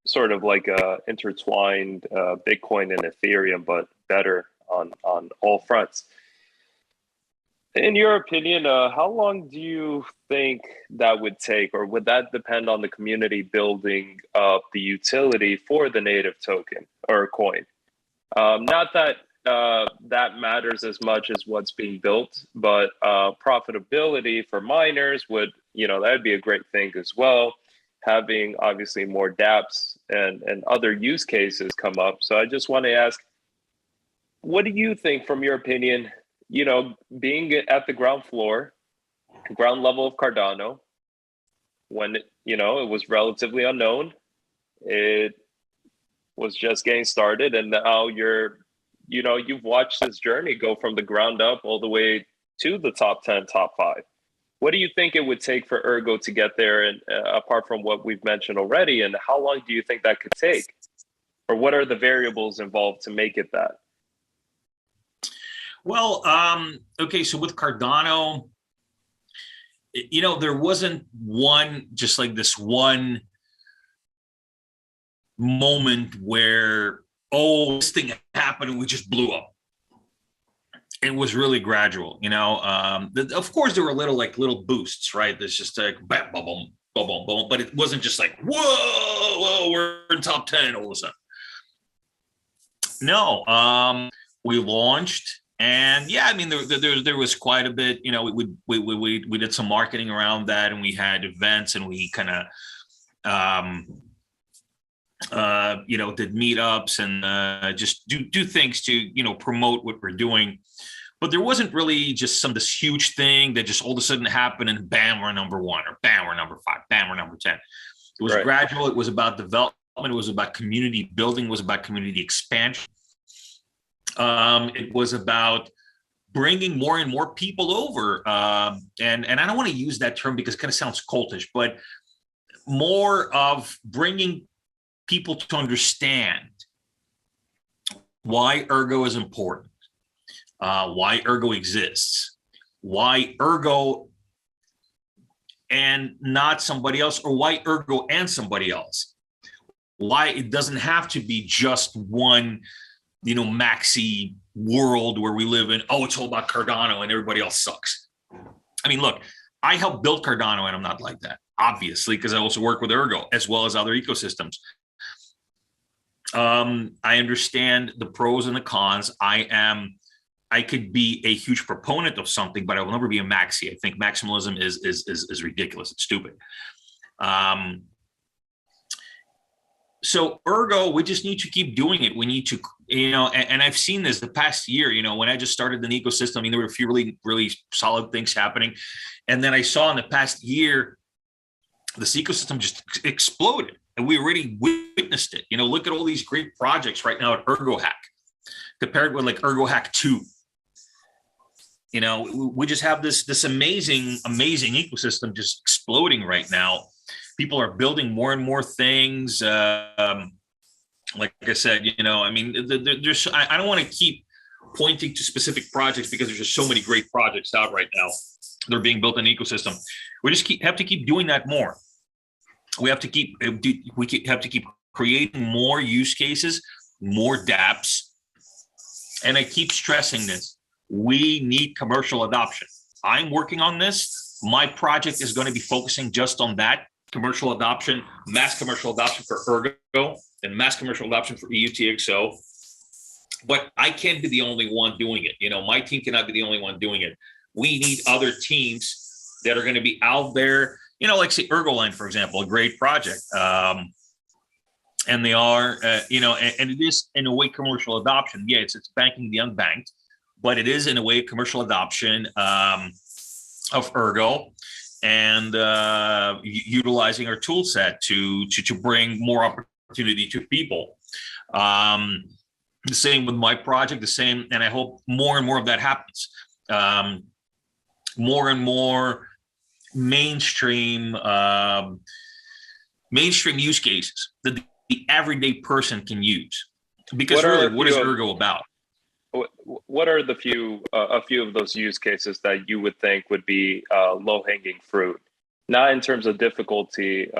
sort of like a intertwined Bitcoin and Ethereum, but better on all fronts. In your opinion, how long do you think that would take, or would that depend on the community building up the utility for the native token or coin? Not that that matters as much as what's being built, but profitability for miners would, that'd be a great thing as well. Having obviously more dApps and other use cases come up. So I just want to ask, what do you think, from your opinion, being at the ground level of Cardano, when it was relatively unknown, it was just getting started, and now you've watched this journey go from the ground up all the way to the top 10, top 5. What do you think it would take for Ergo to get there, and apart from what we've mentioned already, and how long do you think that could take? Or what are the variables involved to make it that? Well, okay, so with Cardano, there wasn't just like this one moment where, this thing happened and we just blew up. It was really gradual, of course there were little boosts, right? There's just like bam, boom, boom, boom, boom, boom, but it wasn't just like, whoa, we're in top 10 all of a sudden. No, we launched. And yeah, I mean, there was quite a bit, we did some marketing around that, and we had events, and we kind of, did meetups and just do things to, promote what we're doing. But there wasn't really just this huge thing that just all of a sudden happened and bam, we're number 1, or bam, we're number 5, bam, we're number 10. It was gradual. It was about development. It was about community building. It was about community expansion. It was about bringing more and more people over. And I don't want to use that term because it kind of sounds cultish, but more of bringing people to understand why Ergo is important, why Ergo exists, why Ergo and not somebody else, or why Ergo and somebody else, why it doesn't have to be just one maxi world where we live in. It's all about Cardano and everybody else sucks. I mean, look, I helped build Cardano, and I'm not like that, obviously, because I also work with Ergo as well as other ecosystems. I understand the pros and the cons. I could be a huge proponent of something, but I will never be a maxi. I think maximalism is ridiculous. It's stupid. So Ergo, we just need to keep doing it. We need to and I've seen this the past year, when I just started an ecosystem, I mean, there were a few really, really solid things happening. And then I saw in the past year, this ecosystem just exploded, and we already witnessed it. Look at all these great projects right now at ErgoHack compared with like ErgoHack 2. We just have this amazing ecosystem just exploding right now. People are building more and more things. Like I said, I mean, there's, I don't want to keep pointing to specific projects because there's just so many great projects out right now. They're being built in an ecosystem. We just have to keep doing that more. We have to keep creating more use cases, more dApps. And I keep stressing this. We need commercial adoption. I'm working on this. My project is going to be focusing just on that commercial adoption, mass commercial adoption for Ergo, and mass commercial adoption for EUTXO. But I can't be the only one doing it. My team cannot be the only one doing it. We need other teams that are going to be out there, like say ErgoLine, for example, a great project. And they are, and it is in a way commercial adoption. Yeah, it's banking the unbanked, but it is in a way commercial adoption of Ergo, and utilizing our tool set to bring more opportunity to people. The same with my project, and I hope more and more of that happens. More and more mainstream use cases that the everyday person can use. Because really, what is Ergo about? What are a few of those use cases that you would think would be low-hanging fruit? Not in terms of difficulty,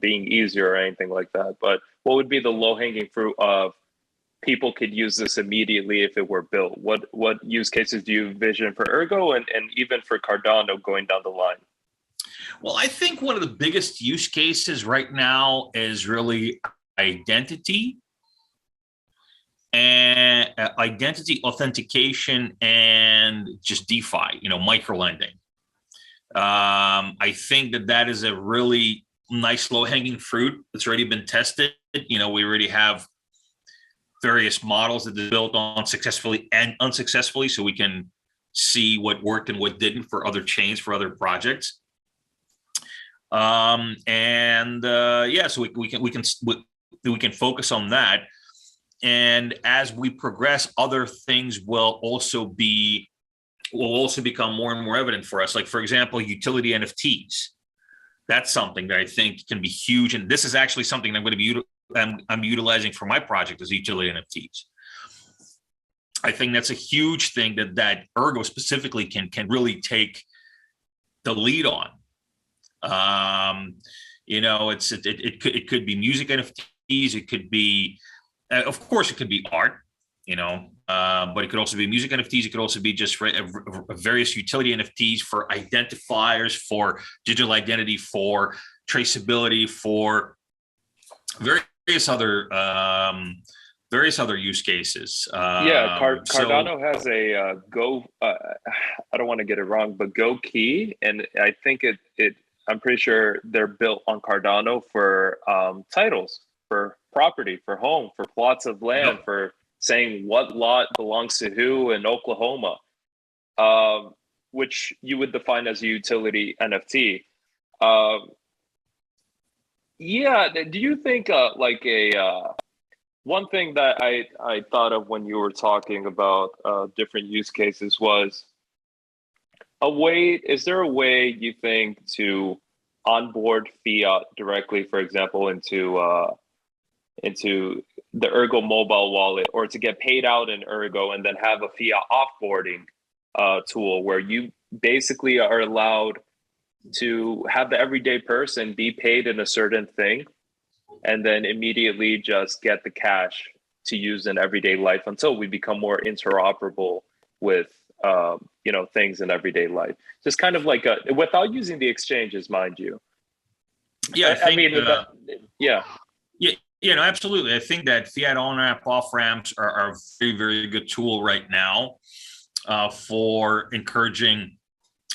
being easier or anything like that, but what would be the low-hanging fruit of people could use this immediately if it were built? What use cases do you envision for Ergo and even for Cardano going down the line? Well, I think one of the biggest use cases right now is really identity and identity authentication and just DeFi, micro lending. I think that is a really nice low-hanging fruit that's already been tested. We already have various models that are built on successfully and unsuccessfully, so we can see what worked and what didn't for other chains, for other projects. So we can focus on that. And as we progress, other things will also become more and more evident for us. Like, for example, utility NFTs. That's something that I think can be huge. And this is actually something I'm going to be I'm utilizing for my project as utility NFTs. I think that's a huge thing that Ergo specifically can really take the lead on. It could be music NFTs. It could be, of course, it could be art. But it could also be music NFTs. It could also be just various utility NFTs for identifiers, for digital identity, for traceability, for various other use cases. Cardano has a Go. I don't want to get it wrong, but Go key, and I think I'm pretty sure they're built on Cardano for titles, for property, for home, for plots of land, Yep. for saying what lot belongs to who in Oklahoma, which you would define as a utility NFT. Do you think one thing that I thought of when you were talking about different use cases was is there a way you think to onboard fiat directly, for example, into the Ergo mobile wallet, or to get paid out in Ergo and then have a fiat offboarding tool where you basically are allowed to have the everyday person be paid in a certain thing and then immediately just get the cash to use in everyday life until we become more interoperable with things in everyday life, just kind of like without using the exchanges, mind you. Absolutely. I think that fiat on-ramp, off-ramps are a very, very good tool right now for encouraging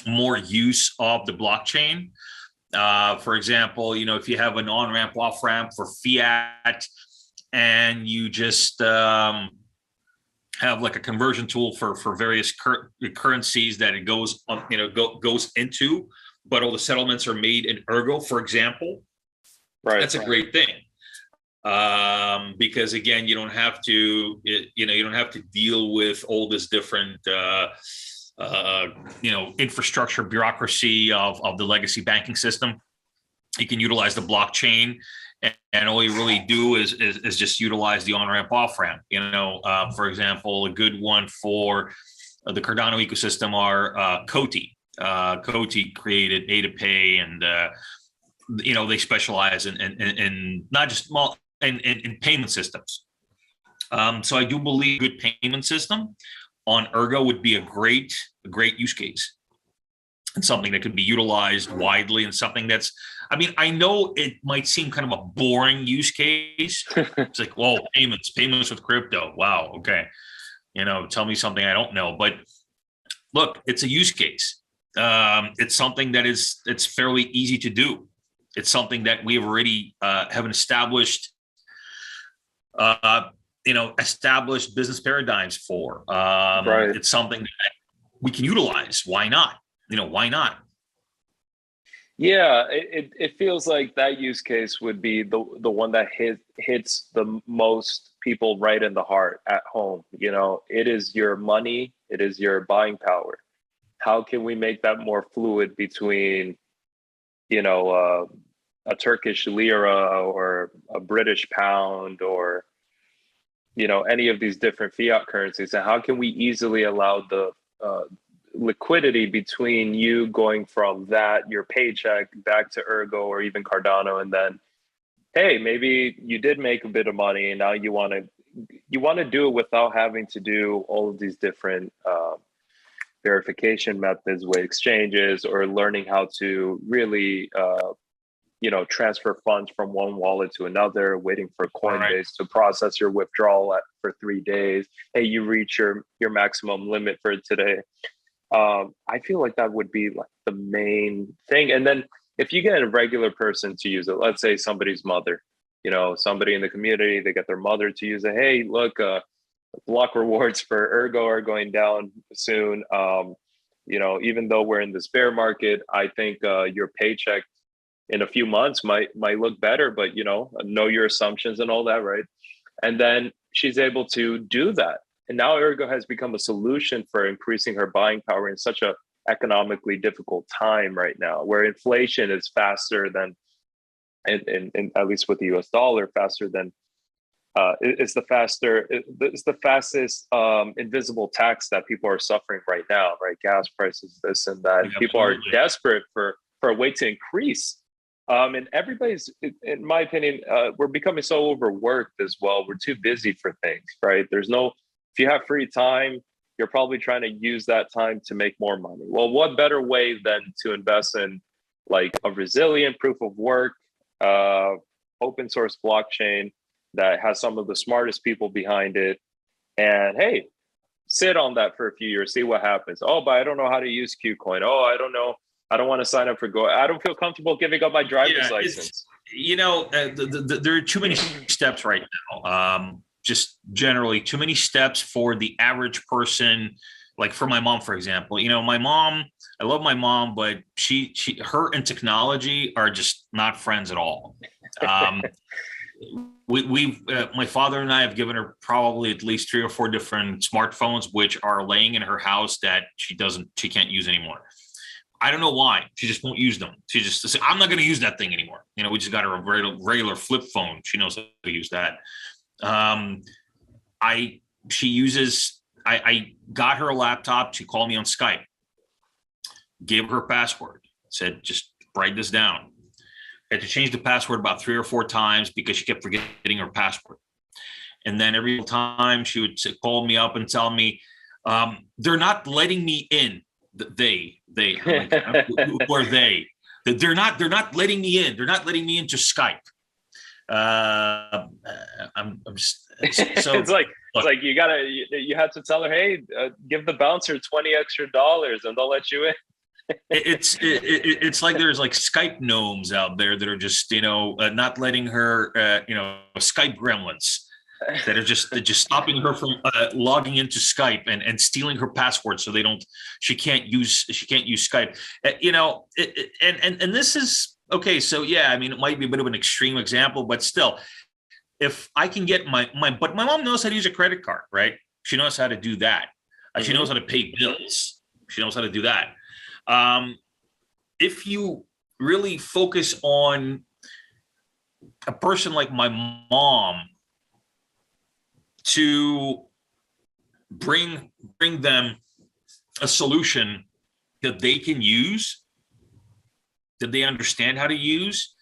more use of the blockchain. For example, if you have an on-ramp, off-ramp for fiat, and you just have like a conversion tool for various currencies that it goes goes into, but all the settlements are made in Ergo, for example. Right. That's a great thing. Because again, you don't have to deal with all this different infrastructure bureaucracy of the legacy banking system. You can utilize the blockchain, and all you really do is just utilize the on-ramp, off-ramp. For example, a good one for the Cardano ecosystem are Coty. Coty created A2Pay, and they specialize in not just small in payment systems. So I do believe good payment system on Ergo would be a great use case, and something that could be utilized widely, and something that's, I know it might seem kind of a boring use case. It's like, whoa, payments with crypto. Wow. Okay. Tell me something I don't know, but look, it's a use case. It's something it's fairly easy to do. It's something that we have already have an established business paradigms for. Right. It's something that we can utilize. Why not? Why not? Yeah, it feels like that use case would be the one that hits the most people right in the heart at home. It is your money, it is your buying power. How can we make that more fluid between, a Turkish lira or a British pound, or any of these different fiat currencies? And how can we easily allow the liquidity between you going from your paycheck back to Ergo or even Cardano, and then, hey, maybe you did make a bit of money, and now you want to do it without having to do all of these different verification methods with exchanges, or learning how to really transfer funds from one wallet to another, waiting for Coinbase to process your withdrawal for 3 days. Hey, you reach your maximum limit for today. I feel like that would be like the main thing. And then if you get a regular person to use it, let's say somebody's mother, somebody in the community, they get their mother to use it. Hey, look, block rewards for Ergo are going down soon. Even though we're in this bear market, I think your paycheck in a few months might look better, but know your assumptions and all that, right? And then she's able to do that. And now Ergo has become a solution for increasing her buying power in such a economically difficult time right now, where inflation is faster than, and at least with the US dollar, faster than it's the fastest invisible tax that people are suffering right now, right? Gas prices, this and that. And people are desperate for a way to increase. And everybody's, in my opinion, we're becoming so overworked as well. We're too busy for things, right? If you have free time, you're probably trying to use that time to make more money. Well, what better way than to invest in like a resilient proof of work, open source blockchain that has some of the smartest people behind it, and hey, sit on that for a few years, see what happens. Oh, but I don't know how to use Qcoin. Oh, I don't know. I don't want to sign up for Go. I don't feel comfortable giving up my driver's license. There are too many steps right now. Just generally too many steps for the average person. Like for my mom, for example, my mom, I love my mom, but her and technology are just not friends at all. My father and I have given her probably at least 3 or 4 different smartphones, which are laying in her house that she can't use anymore. I don't know why. She just won't use them. She just says, I'm not going to use that thing anymore. We just got her a regular flip phone. She knows how to use that. I got her a laptop. She called me on Skype, gave her a password, said, just write this down. I had to change the password about 3 or 4 times because she kept forgetting her password. And then every time she would call me up and tell me, they're not letting me in. They, like, who are they? They're not letting me in. They're not letting me into Skype. I'm just so it's like you have to tell her, hey, give the bouncer $20 extra and they'll let you in. It's like there's like Skype gnomes out there that are just not letting her Skype gremlins. that are just stopping her from logging into Skype and stealing her password, so she can't use Skype. And this is okay. So yeah, I mean, it might be a bit of an extreme example, but still, if I can get but my mom knows how to use a credit card, right? She knows how to do that. She knows how to pay bills. She knows how to do that. If you really focus on a person like my mom, to bring them a solution that they can use, that they understand how to use,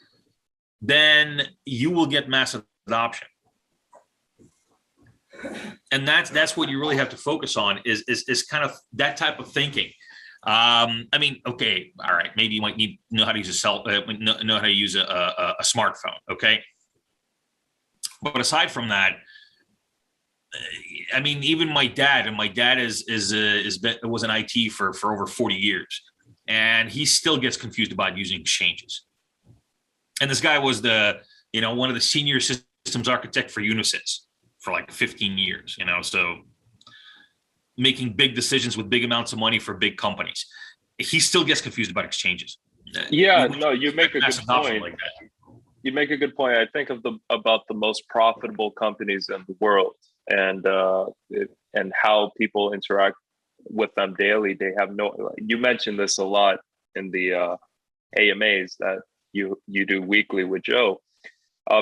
then you will get massive adoption. And that's what you really have to focus on is kind of that type of thinking. I mean, okay, all right, maybe you might know how to use know how to use a smartphone, okay? But aside from that, I mean, even my dad was in IT for over 40 years, and he still gets confused about using exchanges. And this guy was one of the senior systems architect for Unisys for like 15 years, so making big decisions with big amounts of money for big companies. He still gets confused about exchanges. Yeah, no, you make a good point. Like that. You make a good point. I think about the most profitable companies in the world, and how people interact with them daily. They have you mentioned this a lot in the AMAs that you do weekly with Joe.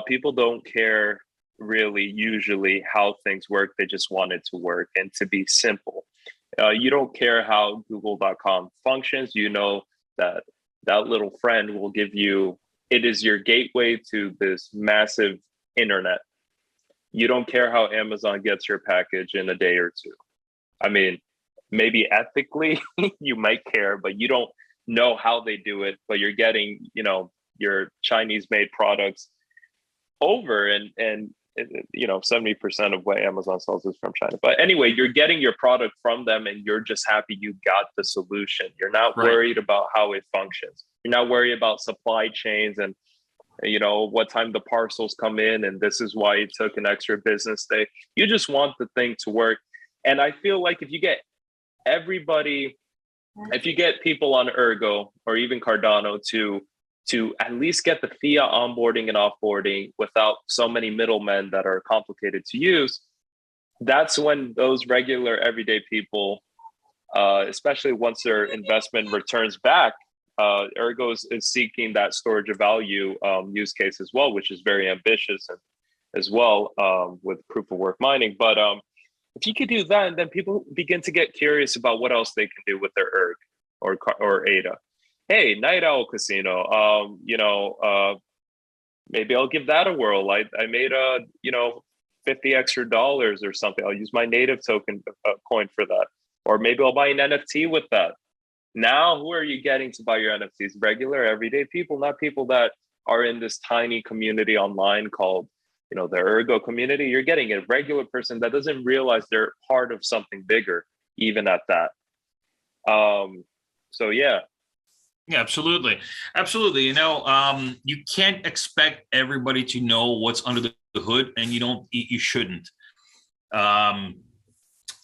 People don't care really usually how things work. They just want it to work and to be simple. You don't care how google.com functions. You know that little friend will give you, it is your gateway to this massive internet. You don't care how Amazon gets your package in a day or two. I mean, maybe ethically you might care, but you don't know how they do it, but you're getting, your Chinese made products over, and 70% of what Amazon sells is from China. But anyway, you're getting your product from them and you're just happy you got the solution. You're not worried about how it functions. You're not worried about supply chains and what time the parcels come in, and this is why it took an extra business day. You just want the thing to work. And I feel like if you get people on Ergo or even Cardano to at least get the fiat onboarding and offboarding without so many middlemen that are complicated to use, that's when those regular everyday people, especially once their investment returns back, Ergo is seeking that storage of value use case as well, which is very ambitious and as well with proof of work mining. But if you could do that, then people begin to get curious about what else they can do with their Erg or ADA. Hey, Night Owl Casino, maybe I'll give that a whirl. I made $50 extra or something. I'll use my native token coin for that. Or maybe I'll buy an NFT with that. Now, who are you getting to buy your NFTs? Regular, everyday people, not people that are in this tiny community online called, the Ergo community. You're getting a regular person that doesn't realize they're part of something bigger, even at that. So yeah. Yeah, absolutely. Absolutely. You can't expect everybody to know what's under the hood, and you shouldn't.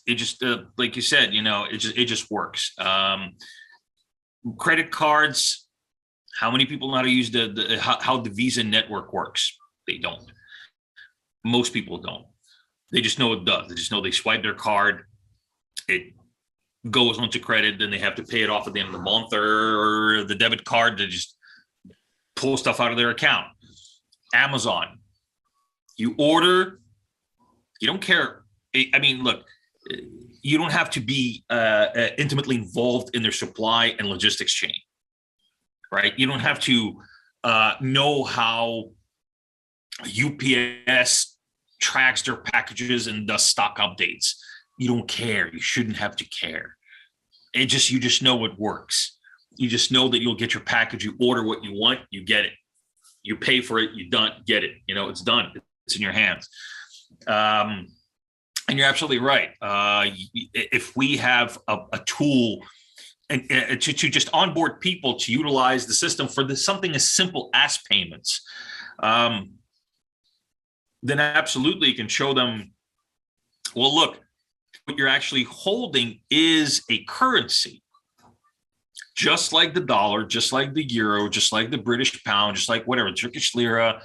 It just, like you said, it just works. Credit cards, how many people know how to use how the Visa network works? They don't. Most people don't. They just know it does. They just know they swipe their card, it goes onto credit, then they have to pay it off at the end of the month, or the debit card to just pull stuff out of their account. Amazon, you order, you don't care. I mean, look, you don't have to be intimately involved in their supply and logistics chain, right? You don't have to know how UPS tracks their packages and does stock updates. You don't care. You shouldn't have to care. You just know it works. You just know that you'll get your package. You order what you want, you get it. You pay for it, you get it. It's done. It's in your hands. And you're absolutely right. If we have a tool and to just onboard people to utilize the system for something as simple as payments, then absolutely you can show them, well, look, what you're actually holding is a currency, just like the dollar, just like the euro, just like the British pound, just like whatever, Turkish lira.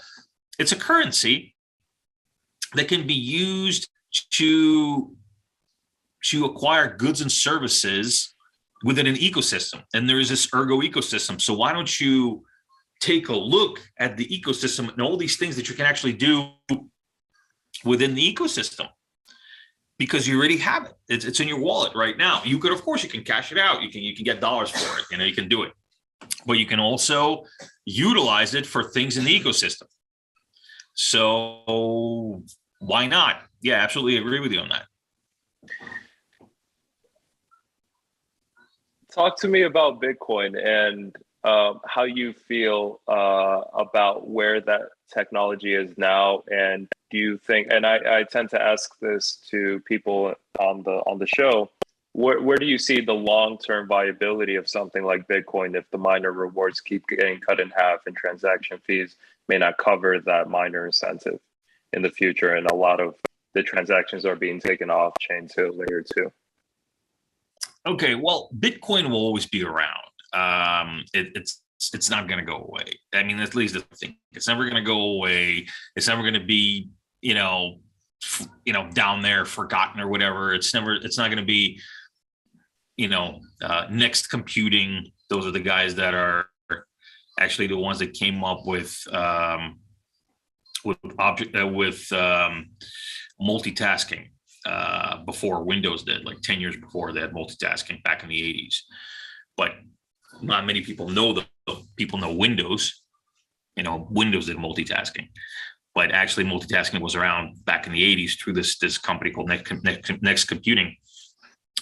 It's a currency that can be used to acquire goods and services within an ecosystem. And there is this Ergo ecosystem. So why don't you take a look at the ecosystem and all these things that you can actually do within the ecosystem? Because you already have it. It's in your wallet right now. You could, of course, you can cash it out. You can get dollars for it. You can do it. But you can also utilize it for things in the ecosystem. So why not? Yeah, absolutely agree with you on that. Talk to me about Bitcoin and how you feel about where that technology is now, and do you think? And I tend to ask this to people on the show. Where do you see the long-term viability of something like Bitcoin if the miner rewards keep getting cut in half and transaction fees may not cover that miner incentive in the future, and a lot of the transactions are being taken off chain to layer 2? Okay, well, Bitcoin will always be around. It's not going to go away. I mean, at least the thing. It's never going to go away. It's never going to be, down there forgotten or whatever. It's not going to be, next computing. Those are the guys that are actually the ones that came up with multitasking. Before Windows did, like 10 years before, they had multitasking back in the 80s. But not many people know people know Windows. Windows did multitasking, but actually multitasking was around back in the 80s through this company called Next Computing.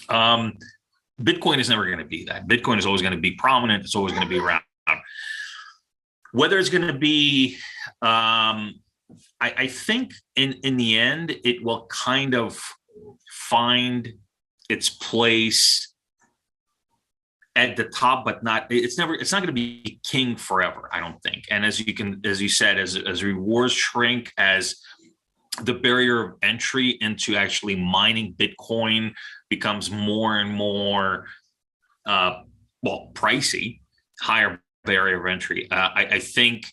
Bitcoin is never going to be that. Bitcoin is always going to be prominent. It's always going to be around. Whether it's going to be, I think in the end, it will kind of find its place at the top, but it's not going to be king forever, I don't think. And as you said, as rewards shrink, as the barrier of entry into actually mining Bitcoin becomes more and more, pricey, higher barrier of entry. I think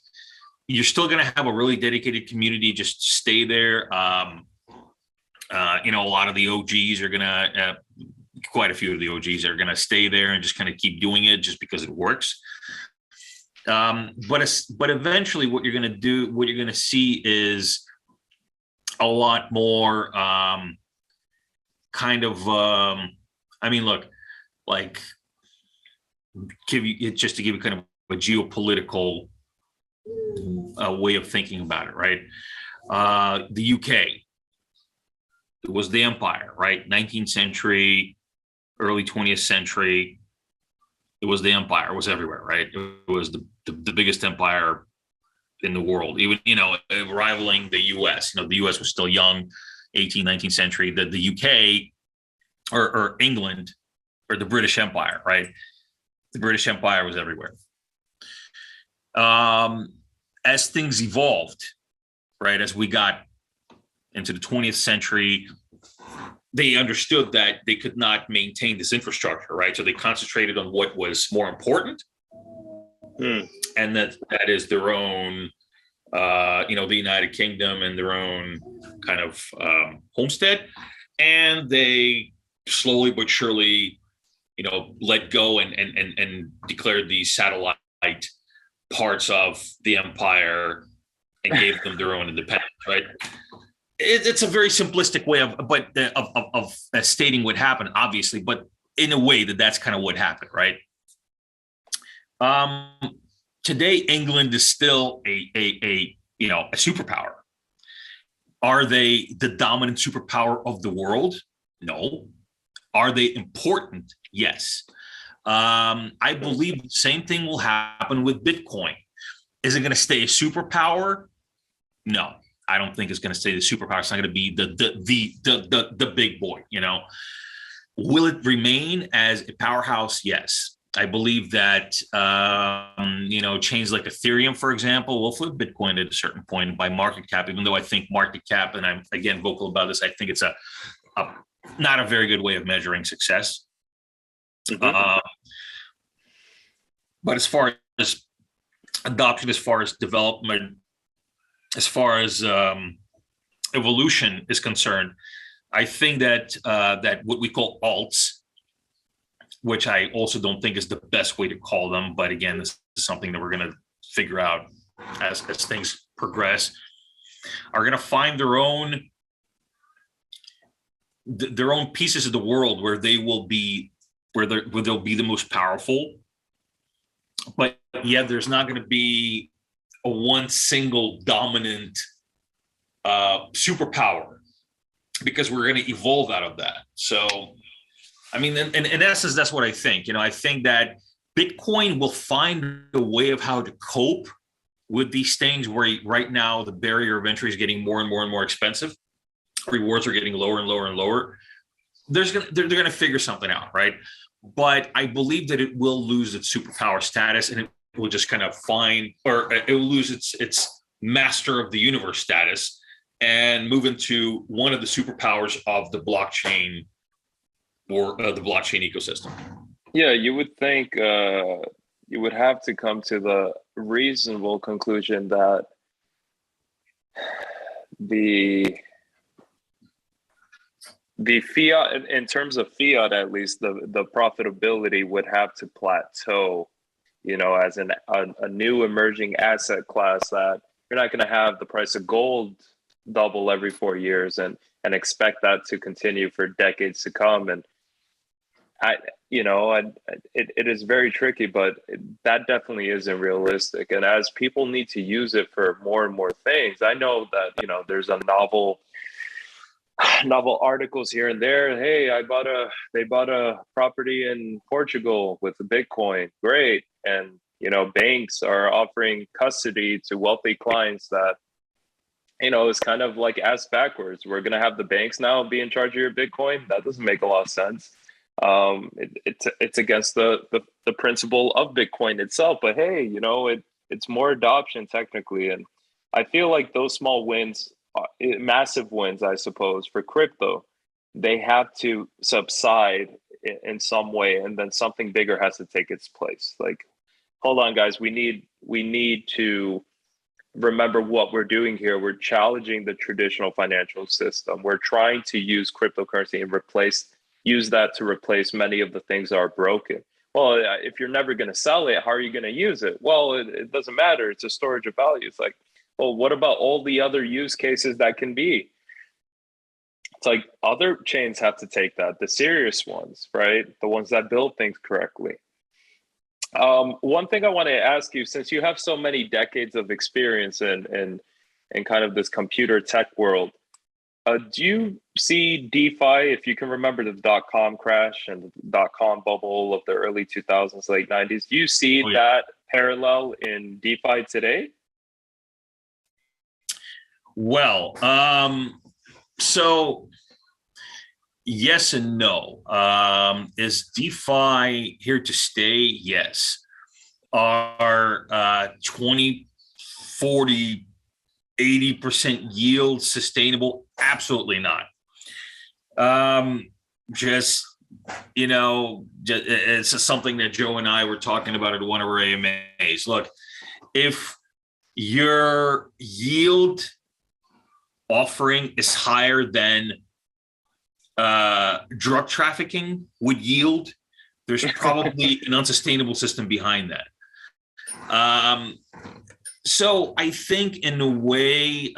you're still going to have a really dedicated community. Just stay there. A lot of the OGs are going to, quite a few of the OGs are going to stay there and just kind of keep doing it just because it works. But eventually what you're going to see is a lot more just to give you kind of a geopolitical way of thinking about it, right? The UK, it was the empire, right? 19th century, early 20th century, it was the empire. It was everywhere, right? It was the biggest empire in the world, even, rivaling the US. The US was still young, 18th, 19th century. The UK or England or the British Empire, right? The British Empire was everywhere. As things evolved, right, as we got into the 20th century, they understood that they could not maintain this infrastructure, right? So they concentrated on what was more important, and that is their own, the United Kingdom and their own kind of homestead, and they slowly but surely, let go and declared these satellite parts of the empire and gave them their own independence, right? It's a very simplistic way of stating what happened, obviously, but in a way that's kind of what happened, right? Today, England is still a superpower. Are they the dominant superpower of the world? No. Are they important? Yes. I believe the same thing will happen with Bitcoin. Is it going to stay a superpower? No, I don't think it's going to stay the superpower. It's not going to be the big boy. Will it remain as a powerhouse? Yes. I believe that chains like Ethereum, for example, will flip Bitcoin at a certain point by market cap. Even though I think market cap, and I'm again vocal about this, I think it's a not a very good way of measuring success. Mm-hmm. But as far as adoption, as far as development, as far as evolution is concerned, I think that that what we call alts, which I also don't think is the best way to call them, but again, this is something that we're going to figure out as things progress, are going to find their own pieces of the world where they will be where they'll be the most powerful, but yet there's not going to be a one single dominant superpower, because we're going to evolve out of that. So, I mean, in essence, that's what I think. I think that Bitcoin will find a way of how to cope with these things where right now the barrier of entry is getting more and more and more expensive. Rewards are getting lower and lower and lower. They're going to figure something out, right? But I believe that it will lose its superpower status, and it will just kind of it will lose its master of the universe status and move into one of the superpowers of the blockchain or the blockchain ecosystem. Yeah, you would think you would have to come to the reasonable conclusion that the fiat, in terms of fiat, at least the profitability would have to plateau, as a new emerging asset class, that you're not going to have the price of gold double every 4 years and expect that to continue for decades to come. And it is very tricky, but that definitely isn't realistic. And as people need to use it for more and more things, I know that, there's a novel articles here and there. Hey, they bought a property in Portugal with Bitcoin. Great. And, banks are offering custody to wealthy clients that, it's kind of like ass backwards. We're going to have the banks now be in charge of your Bitcoin. That doesn't make a lot of sense. It's against the principle of Bitcoin itself, but hey, it's more adoption technically. And I feel like those small wins, massive wins, I suppose, for crypto, they have to subside in some way, and then something bigger has to take its place. Like, hold on, guys, we need to remember what we're doing here. We're challenging the traditional financial system. We're trying to use cryptocurrency and use that to replace many of the things that are broken. Well, if you're never going to sell it, how are you going to use it? Well, it doesn't matter. It's a storage of value. It's like, well, what about all the other use cases that can be? It's like other chains have to take that, the serious ones, right? The ones that build things correctly. One thing I want to ask you, since you have so many decades of experience in kind of this computer tech world, do you see DeFi, if you can remember the .com crash and the .com bubble of the early 2000s, late 90s, do you see that parallel in DeFi today? Well, so yes and no. Is DeFi here to stay? Yes. Are 20, 40, 80% yield sustainable? Absolutely not. It's just something that Joe and I were talking about at one of our AMAs. Look, if your yield offering is higher than drug trafficking would yield, there's probably an unsustainable system behind that. So I think in a way,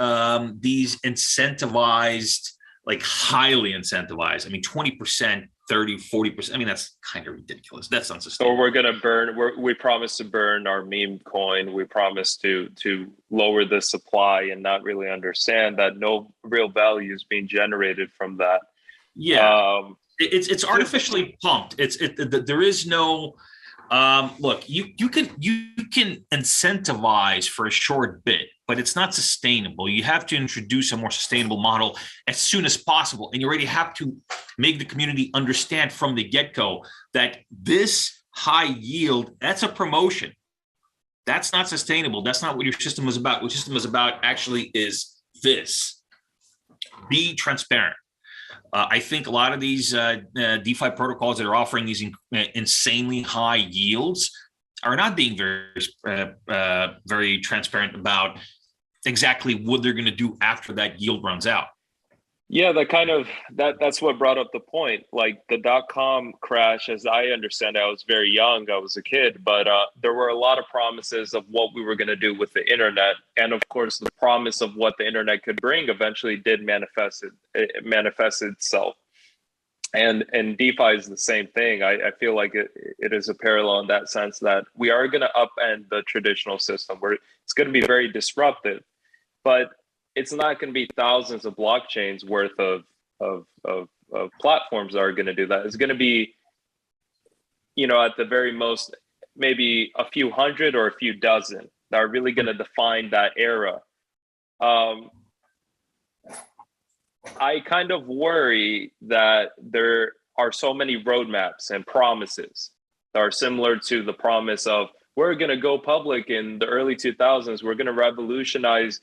these incentivized, like highly incentivized, I mean, 20%, 30, 40%, I mean, that's kind of ridiculous. That's unsustainable. Or we're going to we promise to burn our meme coin. We promise to lower the supply and not really understand that no real value is being generated from that. Yeah, it's artificially pumped. There is no, look, you can incentivize for a short bit, but it's not sustainable. You have to introduce a more sustainable model as soon as possible. And you already have to make the community understand from the get-go that this high yield, that's a promotion. That's not sustainable. That's not what your system is about. What your system is about actually is this: be transparent. I think a lot of these DeFi protocols that are offering these insanely high yields are not being very transparent about exactly what they're going to do after that yield runs out. Yeah, that's what brought up the point. Like the .com crash, as I understand it, I was very young, I was a kid, but there were a lot of promises of what we were going to do with the internet, and of course, the promise of what the internet could bring eventually did manifest itself. And DeFi is the same thing. I feel like it is a parallel in that sense that we are going to upend the traditional system where it's going to be very disruptive, but it's not going to be thousands of blockchains worth of platforms that are going to do that. It's going to be, at the very most, maybe a few hundred or a few dozen that are really going to define that era. I kind of worry that there are so many roadmaps and promises that are similar to the promise of we're going to go public in the early 2000s. We're going to revolutionize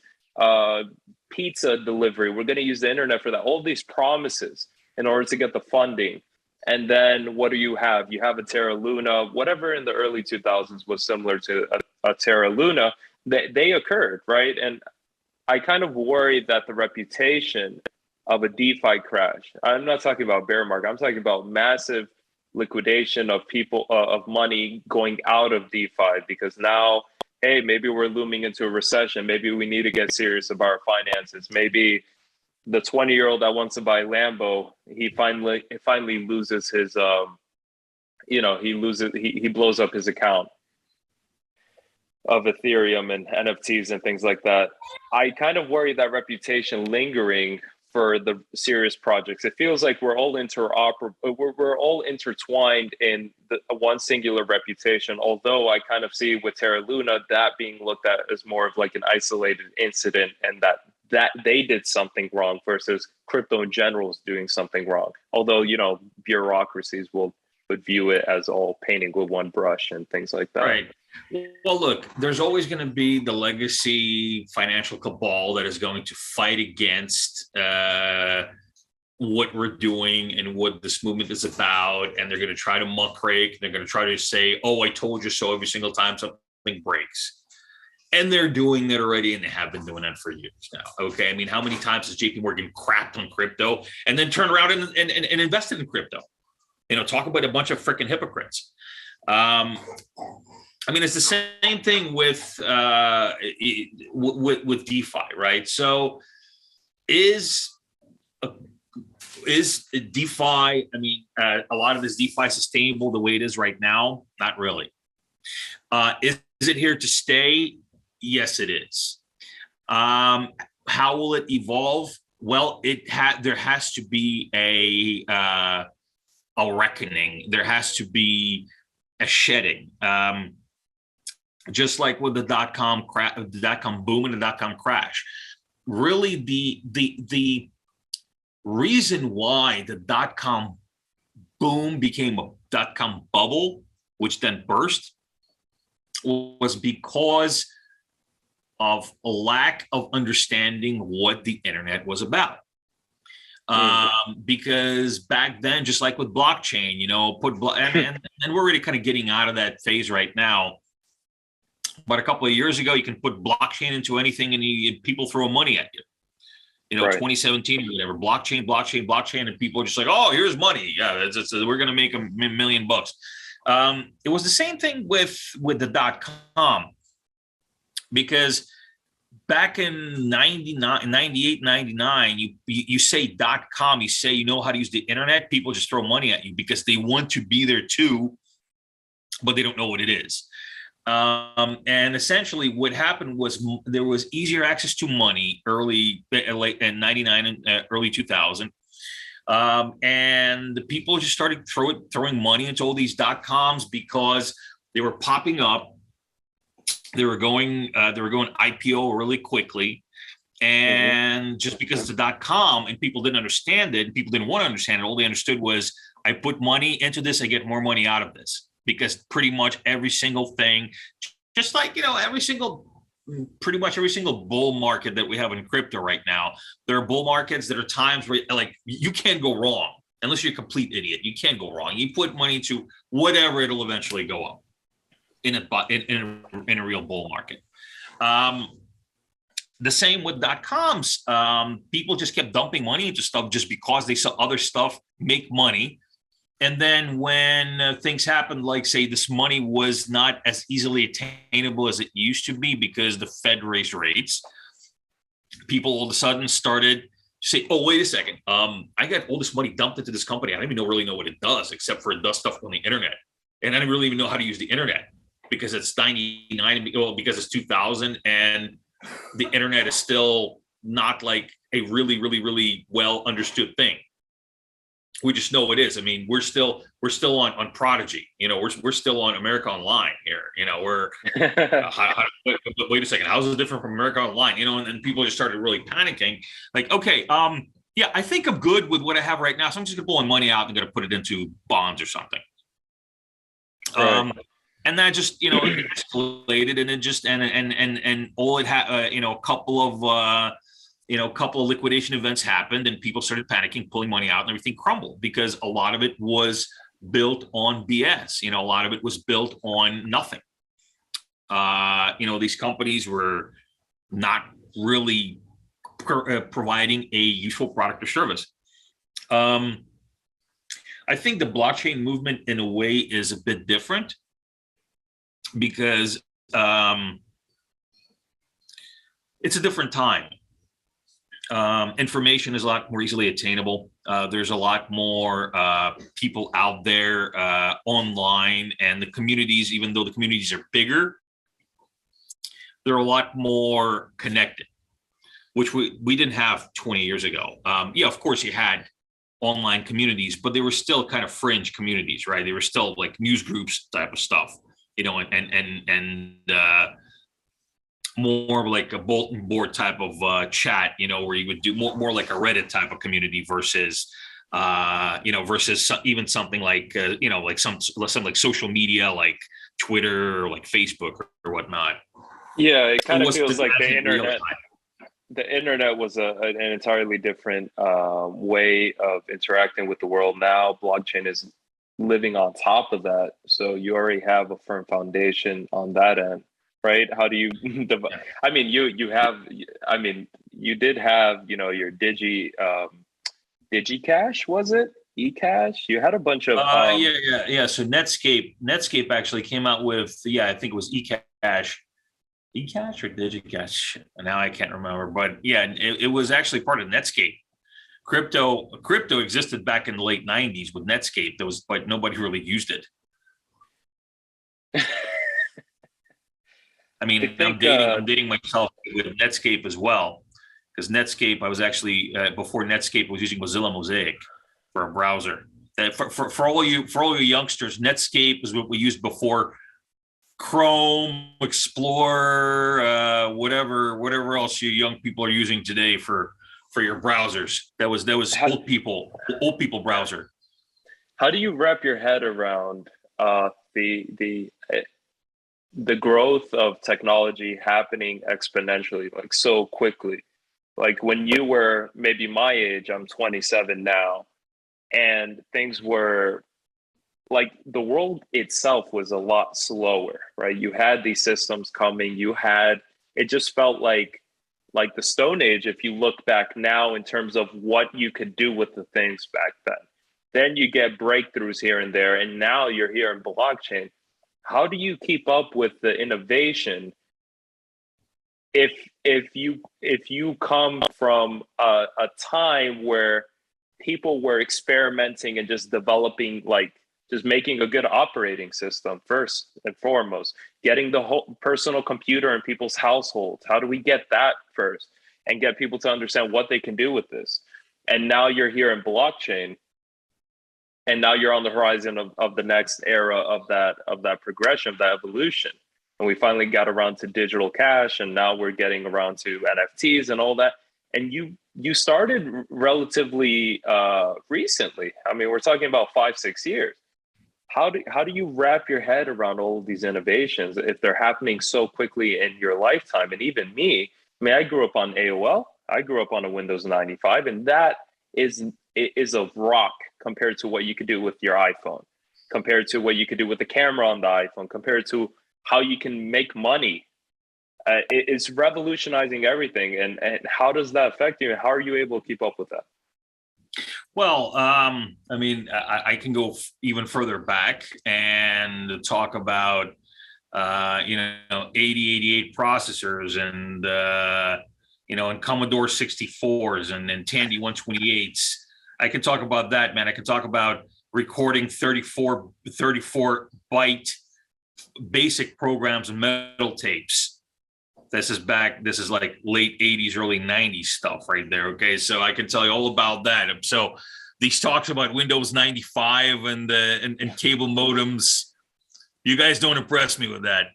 pizza delivery. We're going to use the internet for that. All these promises in order to get the funding. And then what do you have? You have a Terra Luna, whatever in the early 2000s was similar to a Terra Luna. They occurred, right? And I kind of worry that the reputation of a DeFi crash, I'm not talking about bear market, I'm talking about massive liquidation of people, of money going out of DeFi, because now, hey, maybe we're looming into a recession. Maybe we need to get serious about our finances. Maybe the 20-year-old that wants to buy Lambo, he finally loses his, he blows up his account of Ethereum and NFTs and things like that. I kind of worry that reputation lingering for the serious projects. It feels like we're all we're all intertwined in one singular reputation. Although I kind of see with Terra Luna that being looked at as more of like an isolated incident, and that they did something wrong versus crypto in general is doing something wrong. Although bureaucracies would view it as all painting with one brush and things like that. Right. Well, look, there's always going to be the legacy financial cabal that is going to fight against what we're doing and what this movement is about. And they're going to try to muckrake. They're going to try to say, oh, I told you so every single time something breaks. And they're doing that already, and they have been doing that for years now. Okay. I mean, how many times has JP Morgan crapped on crypto and then turned around and invested in crypto? Talk about a bunch of freaking hypocrites. I mean, it's the same thing with DeFi, right? So is DeFi, I mean, a lot of this DeFi sustainable the way it is right now? Not really. Is it here to stay? Yes, it is. How will it evolve? Well, there has to be a reckoning. There has to be a shedding. Just like with the .com boom and the .com crash. Really, the reason why the .com boom became a .com bubble, which then burst, was because of a lack of understanding what the internet was about. Because back then, just like with blockchain, and we're really kind of getting out of that phase right now. But a couple of years ago, you can put blockchain into anything and people throw money at you. Right. 2017 or whatever, blockchain, and people are just like, oh, here's money. Yeah, we're going to make $1 million bucks. It was the same thing with the .com, because back in 99, 98, 99, you say .com, you say you know how to use the internet, people just throw money at you because they want to be there too, but they don't know what it is. And essentially what happened was there was easier access to money late in 99 and early 2000. And the people just started throwing money into all these .coms because they were popping up. They were going IPO really quickly. And just because it's a .com and people didn't understand it, and people didn't want to understand it, all they understood was I put money into this, I get more money out of this. because pretty much every single thing, just like, pretty much every single bull market that we have in crypto right now, there are bull markets that are times where like you can't go wrong unless you're a complete idiot. You can't go wrong. You put money into whatever, it'll eventually go up in a real bull market. The same with .coms. People just kept dumping money into stuff just because they saw other stuff make money. And then when things happened, like say this money was not as easily attainable as it used to be because the Fed raised rates, people all of a sudden started to say, oh, wait a second. I got all this money dumped into this company. I don't even really know what it does, except for it does stuff on the internet. And I don't really even know how to use the internet because it's 99, well, because it's 2000 and the internet is still not like a really, really, really well understood thing. We just know it is. I mean, we're still on Prodigy. We're still on America Online here. We're wait a second. How's it different from America Online? And people just started really panicking. Like, okay, yeah, I think I'm good with what I have right now, so I'm just gonna pull my money out and gonna put it into bonds or something. Right. And that just it escalated, and it just and all it had a couple of liquidation events happened, and people started panicking, pulling money out, and everything crumbled because a lot of it was built on BS. A lot of it was built on nothing. These companies were not really providing a useful product or service. I think the blockchain movement in a way is a bit different because it's a different time. Information is a lot more easily attainable. There's a lot more people out there online, and the communities, even though the communities are bigger, they're a lot more connected, which we didn't have 20 years ago. Yeah, of course you had online communities, but they were still kind of fringe communities, right? They were still like news groups type of stuff, and more like a bulletin board type of chat, where you would do more like a Reddit type of community versus, versus even something like, like some like social media, like Twitter or like Facebook or whatnot. Yeah, it kind of feels like the internet. The internet was an entirely different way of interacting with the world. Now, blockchain is living on top of that, so you already have a firm foundation on that end. Right? How do you? I mean, you have. I mean, you did have. your DigiCash, was it? eCash. You had a bunch of. Yeah. So Netscape actually came out with. Yeah, I think it was eCash or DigiCash. Now I can't remember, but yeah, it was actually part of Netscape. Crypto existed back in the late '90s with Netscape. But nobody really used it. I mean, I'm dating myself with Netscape as well, because Netscape, I was actually before Netscape, I was using Mozilla Mosaic for a browser. For all you youngsters, Netscape is what we used before Chrome, Explorer, whatever else you young people are using today for your browsers. That was old people browser. How do you wrap your head around the growth of technology happening exponentially, like so quickly? Like when you were maybe my age, I'm 27 now, and things were like the world itself was a lot slower, right? You had these systems coming, it just felt like the Stone Age, if you look back now in terms of what you could do with the things back then. Then you get breakthroughs here and there, and now you're here in blockchain. How do you keep up with the innovation if you come from a time where people were experimenting and just developing, like just making a good operating system first and foremost, getting the whole personal computer in people's households? How do we get that first and get people to understand what they can do with this? And now you're here in blockchain. And now you're on the horizon of the next era of that progression, of that evolution. And we finally got around to digital cash, and now we're getting around to NFTs and all that. And you started relatively recently. I mean, we're talking about 5-6 years. how do you wrap your head around all of these innovations if they're happening so quickly in your lifetime? And even me, I mean, I grew up on AOL, I grew up on a Windows 95, and that is a rock compared to what you could do with your iPhone, compared to what you could do with the camera on the iPhone, compared to how you can make money. It's revolutionizing everything. And how does that affect you? How are you able to keep up with that? Well, I mean, I can go even further back and talk about, 8088 processors and, and Commodore 64s and Tandy 128s. I can talk about that, man. I can talk about recording 34 byte basic programs and metal tapes. This is like late 80s, early 90s stuff right there. Okay. So I can tell you all about that. So these talks about Windows 95 and cable modems, you guys don't impress me with that.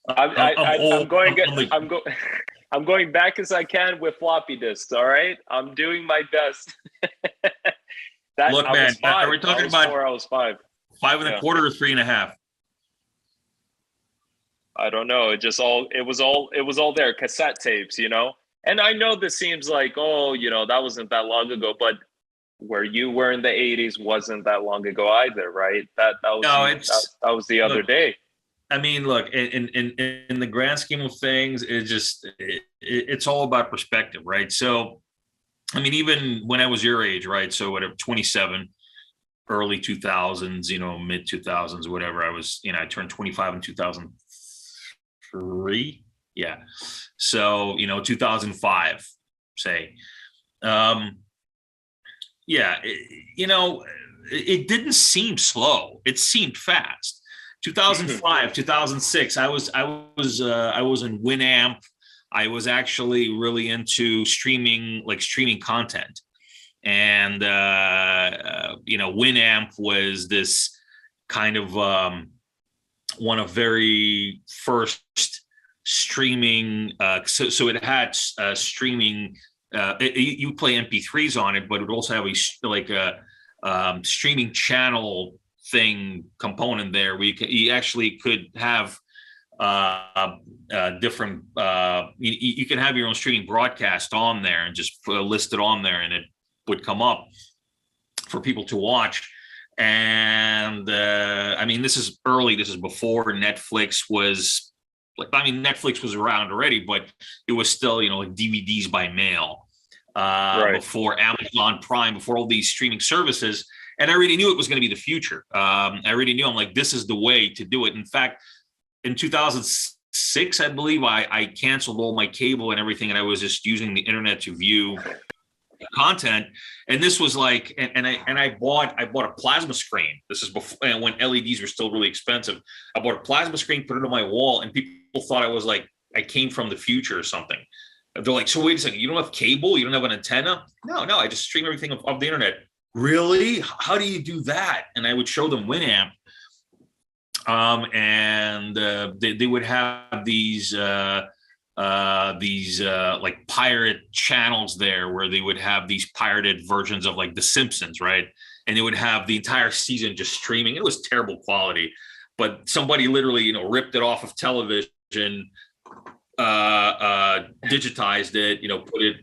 I'm going back as I can with floppy disks. All right. I'm doing my best. Look, man, are we talking about 4, I was 5. 5 1/4 or 3.5? I don't know. It was all there, cassette tapes, And I know this seems like, that wasn't that long ago, but where you were in the 80s wasn't that long ago either, right? That was the other day. I mean, look, in the grand scheme of things, it's all about perspective, right? So, I mean, even when I was your age, right? So at 27, early 2000s, mid 2000s, whatever, I turned 25 in 2003. Yeah. So, 2005, say. It didn't seem slow. It seemed fast. 2005, 2006, I was in Winamp. I was actually really into streaming content. And, Winamp was this kind of one of very first streaming. So it had streaming. You play MP3s on it, but it would also have a streaming channel thing component there where you actually could have different. You can have your own streaming broadcast on there and just list it on there, and it would come up for people to watch. And I mean, this is early. This is before Netflix was Netflix was around already, but it was still, like DVDs by mail, right. Before Amazon Prime, before all these streaming services. And I already knew it was going to be the future. I already knew, I'm like, this is the way to do it. In fact, in 2006, I believe I canceled all my cable and everything. And I was just using the internet to view content. And this was like, and I bought a plasma screen. This is before, when LEDs were still really expensive. I bought a plasma screen, put it on my wall, and people thought I was like, I came from the future or something. They're like, so wait a second, you don't have cable? You don't have an antenna? No, I just stream everything off the internet. Really? How do you do that? And I would show them Winamp. And they would have these like pirate channels there where they would have these pirated versions of like The Simpsons, right? And they would have the entire season just streaming. It was terrible quality, but somebody literally, ripped it off of television, digitized it, put it,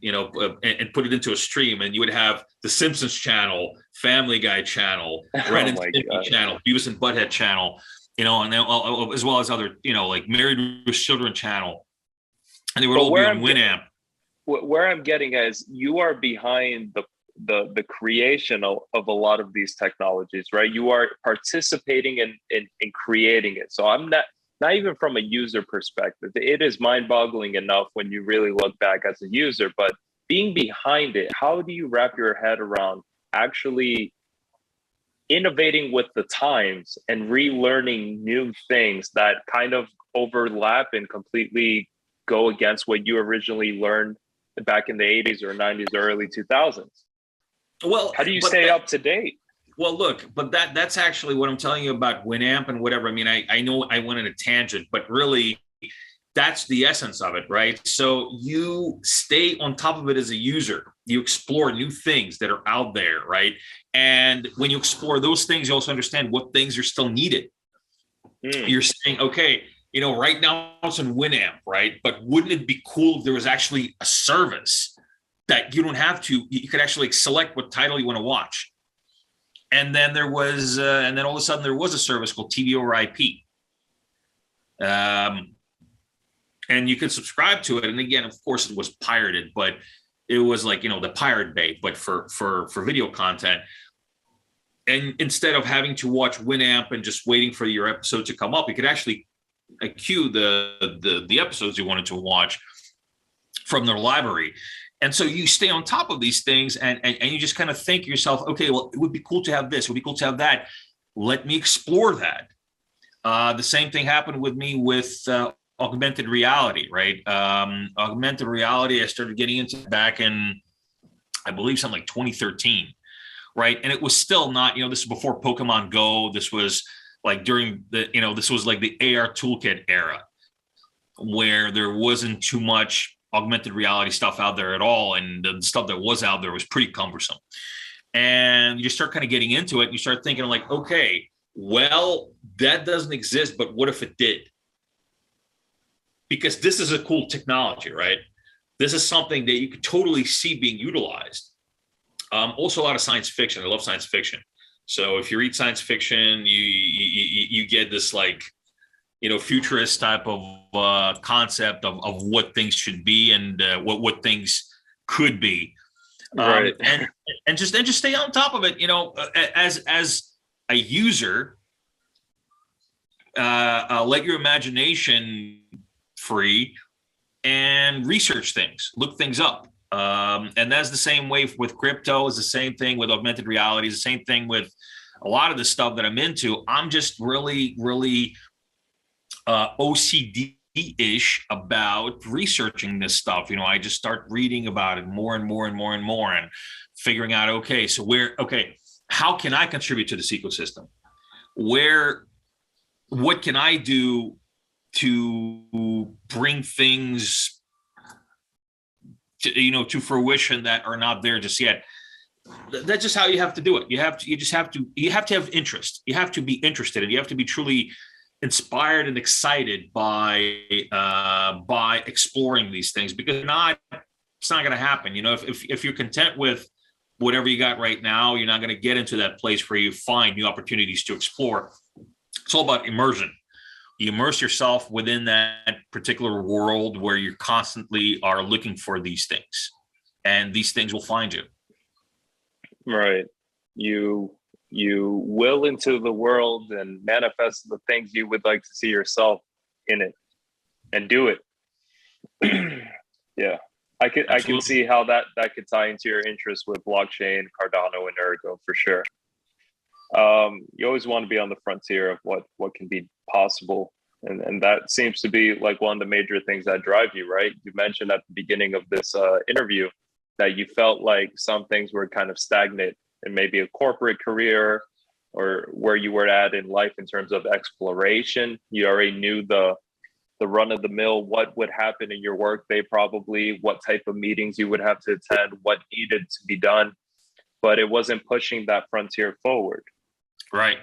and put it into a stream, and you would have the Simpsons channel, Family Guy channel, Ren and Stimpy channel, Beavis and Butthead channel, and then, as well as other, like Married with Children channel, and they would all be on Winamp. Where I'm getting at is you are behind the creation of a lot of these technologies, right? You are participating in creating it. So I'm not even from a user perspective. It is mind-boggling enough when you really look back as a user, but being behind it, how do you wrap your head around actually innovating with the times and relearning new things that kind of overlap and completely go against what you originally learned back in the 80s or 90s or early 2000s? Well, how do you stay up to date? Well, look, but that's actually what I'm telling you about Winamp and whatever. I mean, I know I went on a tangent, but really that's the essence of it, right? So you stay on top of it as a user. You explore new things that are out there, right? And when you explore those things, you also understand what things are still needed. You're saying, okay, right now it's in Winamp, right? But wouldn't it be cool if there was actually a service that you don't have to, you could actually select what title you want to watch. And then and then all of a sudden there was a service called TV over IP. And you could subscribe to it. And again, of course, it was pirated, but it was like, the Pirate Bay, but for video content. And instead of having to watch Winamp and just waiting for your episode to come up, you could actually queue the episodes you wanted to watch from their library. And so you stay on top of these things and you just kind of think to yourself, okay, well, it would be cool to have this. It would be cool to have that. Let me explore that. The same thing happened with me with augmented reality, right? Augmented reality, I started getting into back in, I believe, something like 2013, right? And it was still not, this is before Pokemon Go. This was like during this was like the AR toolkit era where there wasn't too much augmented reality stuff out there at all. And the stuff that was out there was pretty cumbersome. And you start kind of getting into it. And you start thinking like, okay, well, that doesn't exist, but what if it did? Because this is a cool technology, right? This is something that you could totally see being utilized. Also a lot of science fiction. I love science fiction. So if you read science fiction, you get this like, futurist type of concept of what things should be and what things could be. Right. And just stay on top of it, as a user, let your imagination free and research things, look things up. And that's the same way with crypto, is the same thing with augmented reality, is the same thing with a lot of the stuff that I'm into. I'm just really, really OCD-ish about researching this stuff. I just start reading about it more and more and more and more and figuring out, okay, how can I contribute to this ecosystem? What can I do to bring things to fruition that are not there just yet? That's just how you have to do it. You have to have interest. You have to be interested, and you have to be truly inspired and excited by exploring these things, because it's not going to happen. If you're content with whatever you got right now, you're not going to get into that place where you find new opportunities to explore. It's all about immersion. You immerse yourself within that particular world where you constantly are looking for these things, and these things will find you. Right. You will into the world and manifest the things you would like to see yourself in it, and do it. Yeah. I can see how that could tie into your interest with blockchain, Cardano, and Ergo for sure. You always want to be on the frontier of what can be possible. And that seems to be like one of the major things that drive you, right? You mentioned at the beginning of this interview that you felt like some things were kind of stagnant in maybe a corporate career or where you were at in life in terms of exploration. You already knew the run of the mill, what would happen in your workday, probably what type of meetings you would have to attend, what needed to be done, but it wasn't pushing that frontier forward. Right.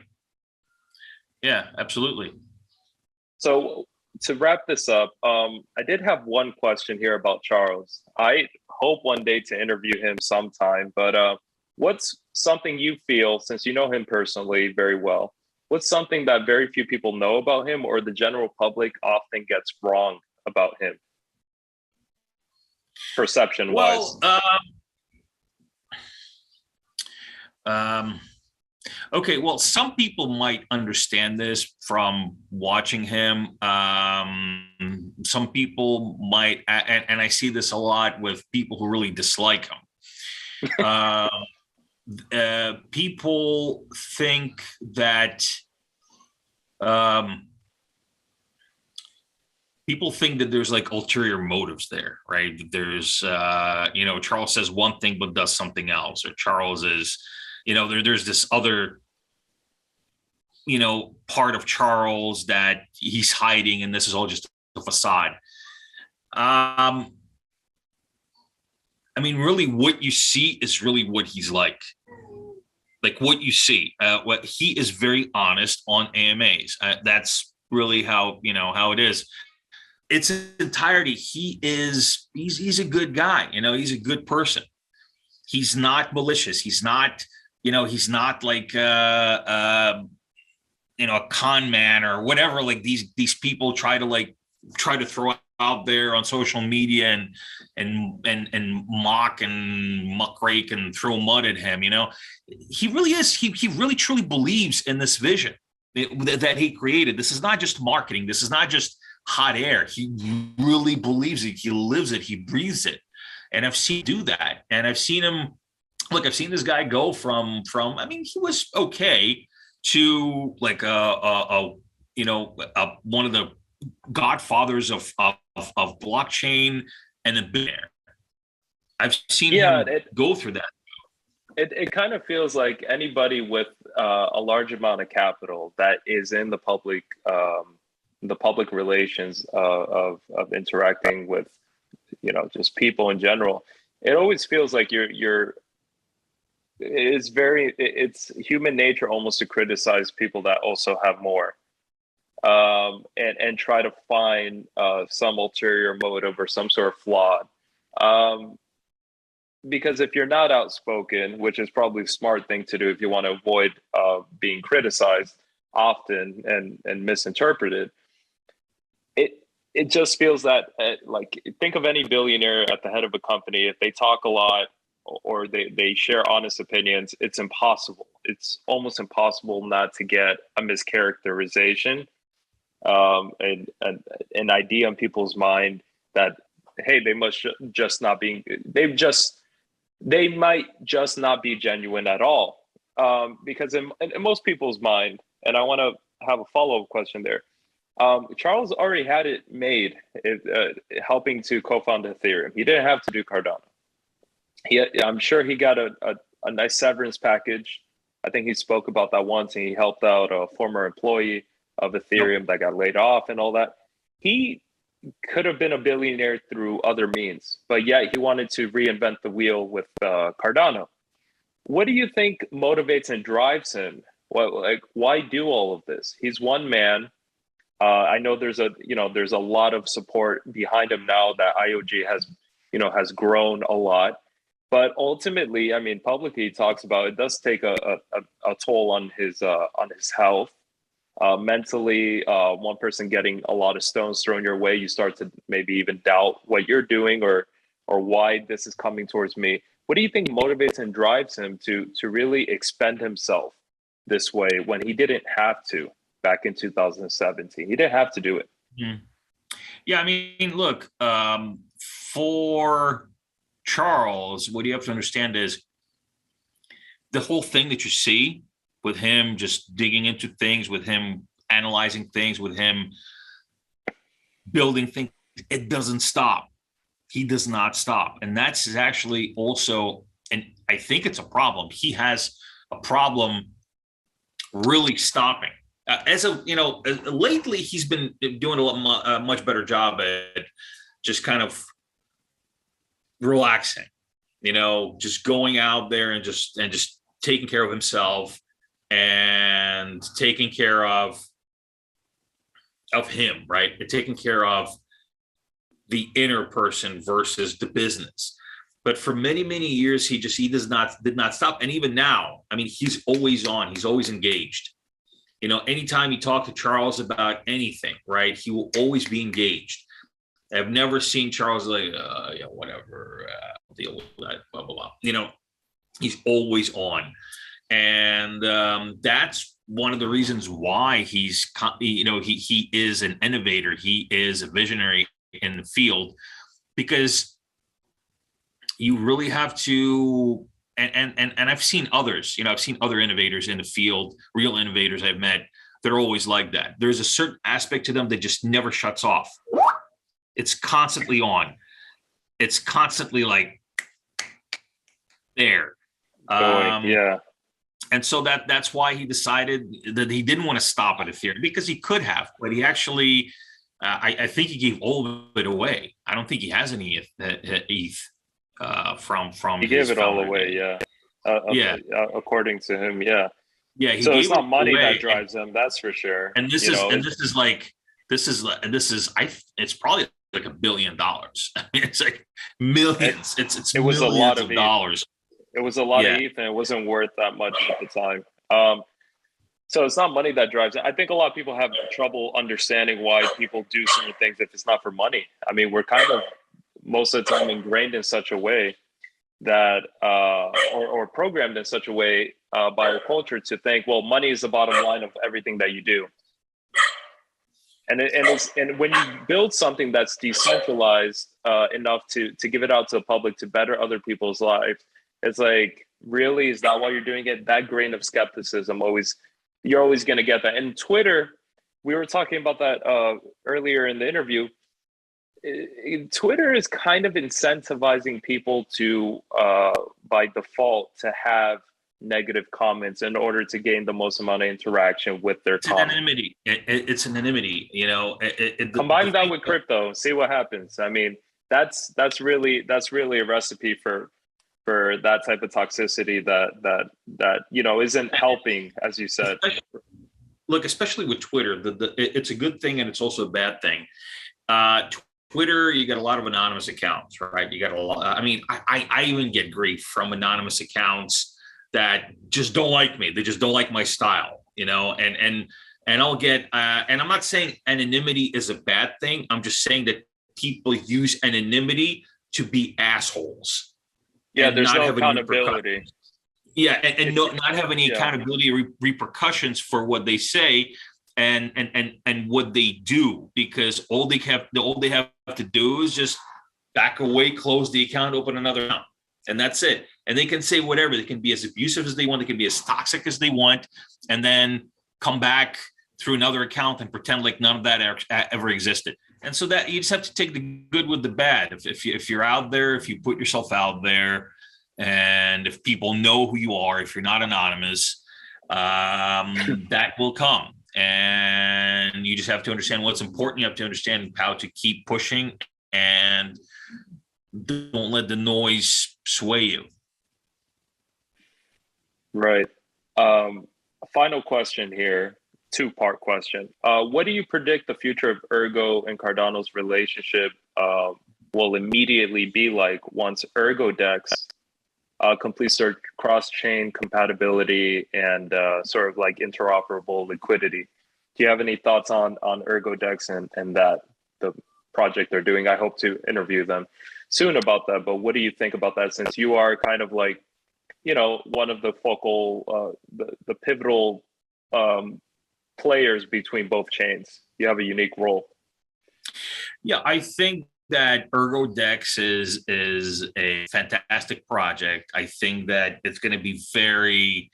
Yeah, absolutely. So to wrap this up, I did have one question here about Charles. I hope one day to interview him sometime, but what's something you feel, since you know him personally very well, what's something that very few people know about him or the general public often gets wrong about him, perception-wise? Okay, well, some people might understand this from watching him. Some people might, and I see this a lot with people who really dislike him. People think that there's like ulterior motives there, right? There's, Charles says one thing but does something else, or Charles is, there's this other, part of Charles that he's hiding, and this is all just a facade. Um, I mean, really, what you see is really what he's like. Like what you see, what he is very honest on AMAs. That's really how it is. Its entirety, he's a good guy. He's a good person. He's not malicious. He's not like a con man or whatever. Like these people try to throw out there on social media and mock and muckrake and throw mud at him. He really is. He really truly believes in this vision that he created. This is not just marketing. This is not just hot air. He really believes it. He lives it. He breathes it. And I've seen him do that. And I've seen him. Look, I've seen this guy go from. I mean, he was okay to like one of the godfathers of blockchain and a billionaire. I've seen him go through that. It kind of feels like anybody with a large amount of capital that is in the public relations of interacting with just people in general. It always feels like it's human nature almost to criticize people that also have more, and try to find some ulterior motive or some sort of flaw. Because if you're not outspoken, which is probably a smart thing to do if you want to avoid being criticized often and misinterpreted, it just feels that like, think of any billionaire at the head of a company. If they talk a lot or they share honest opinions, it's impossible. It's almost impossible not to get a mischaracterization, and an idea in people's mind that, hey, they must just not being, they might just not be genuine at all. Because in most people's mind, and I want to have a follow-up question there. Charles already had it made, helping to co-found Ethereum. He didn't have to do Cardano. I'm sure he got a nice severance package. I think he spoke about that once, and he helped out a former employee of Ethereum that got laid off and all that. He could have been a billionaire through other means, but yet he wanted to reinvent the wheel with Cardano. What do you think motivates and drives him? Why do all of this? He's one man. I know there's a lot of support behind him now that IOG has grown a lot, but ultimately, I mean, publicly he talks about it does take a toll on his health. Mentally, one person getting a lot of stones thrown your way, you start to maybe even doubt what you're doing or why this is coming towards me. What do you think motivates and drives him to really expend himself this way when he didn't have to back in 2017? He didn't have to do it. Yeah, I mean, look, for Charles, what you have to understand is the whole thing that you see with him just digging into things, with him analyzing things, with him building things, it doesn't stop. He does not stop. And that's actually also, and I think it's a problem. He has a problem really stopping. Lately he's been doing a much better job at just kind of relaxing, just going out there and just taking care of himself and taking care of him, right? And taking care of the inner person versus the business. But for many, many years, he did not stop. And even now, I mean, he's always on, he's always engaged. Anytime you talk to Charles about anything, right, he will always be engaged. I've never seen Charles like, whatever, deal with that, blah, blah, blah. He's always on. And that's one of the reasons why he is an innovator. He is a visionary in the field, because you really have to, and I've seen others, I've seen other innovators in the field, real innovators I've met that are always like that. There's a certain aspect to them that just never shuts off. It's constantly on. It's constantly like there. Yeah. And so that's why he decided that he didn't want to stop at Ethereum, because he could have, but he actually I think he gave all of it away. I don't think he has any ETH from He his gave it all founder away, days. yeah. Yeah, According to him, yeah. yeah, he So it's gave it not money that away, drives him, that's for sure. and this You is know, and this is like this is it's probably like $1 billion. I mean, it's like it, millions. It's it was a lot millions of of ETH. dollars. It was a lot of Yeah, ETH, and it wasn't worth that much at the time. So it's not money that drives it. I think a lot of people have trouble understanding why people do certain things if it's not for money. I mean, we're kind of most of the time ingrained in such a way that, or programmed in such a way by our culture to think, well, money is the bottom line of everything that you do. And when you build something that's decentralized enough to give it out to the public to better other people's lives, it's like, really, is that why you're doing it? That grain of skepticism you're always going to get that. And Twitter, we were talking about that earlier in the interview. Twitter is kind of incentivizing people to, by default, to have negative comments in order to gain the most amount of interaction with their it's comments. anonymity. It's anonymity. You know, Combine that with crypto, see what happens. I mean, that's really a recipe for that type of toxicity that you know isn't helping, as you said. Look, especially with Twitter, it's a good thing and it's also a bad thing. Twitter, you get a lot of anonymous accounts, right? You got a lot. I mean, I even get grief from anonymous accounts that just don't like me. They just don't like my style, you know. And I'll get. And I'm not saying anonymity is a bad thing. I'm just saying that people use anonymity to be assholes. Yeah, there's no accountability. Yeah, and not have any accountability or repercussions for what they say and what they do, because all they have to do is just back away, close the account, open another account, and that's it. And they can say whatever. They can be as abusive as they want. They can be as toxic as they want, and then come back through another account and pretend like none of that ever existed. And so that you just have to take the good with the bad. If you're out there, if you put yourself out there, and if people know who you are, if you're not anonymous, that will come. And you just have to understand what's important. You have to understand how to keep pushing, and don't let the noise sway you. Right. Final question here. Two-part question. What do you predict the future of Ergo and Cardano's relationship will immediately be like once ErgoDEX completes their cross-chain compatibility and sort of like interoperable liquidity? Do you have any thoughts on ErgoDEX and that the project they're doing? I hope to interview them soon about that. But what do you think about that, since you are kind of like, you know, one of the focal, the pivotal players between both chains? You have a unique role. Yeah, I think that ErgoDEX is a fantastic project. I think that it's going to be very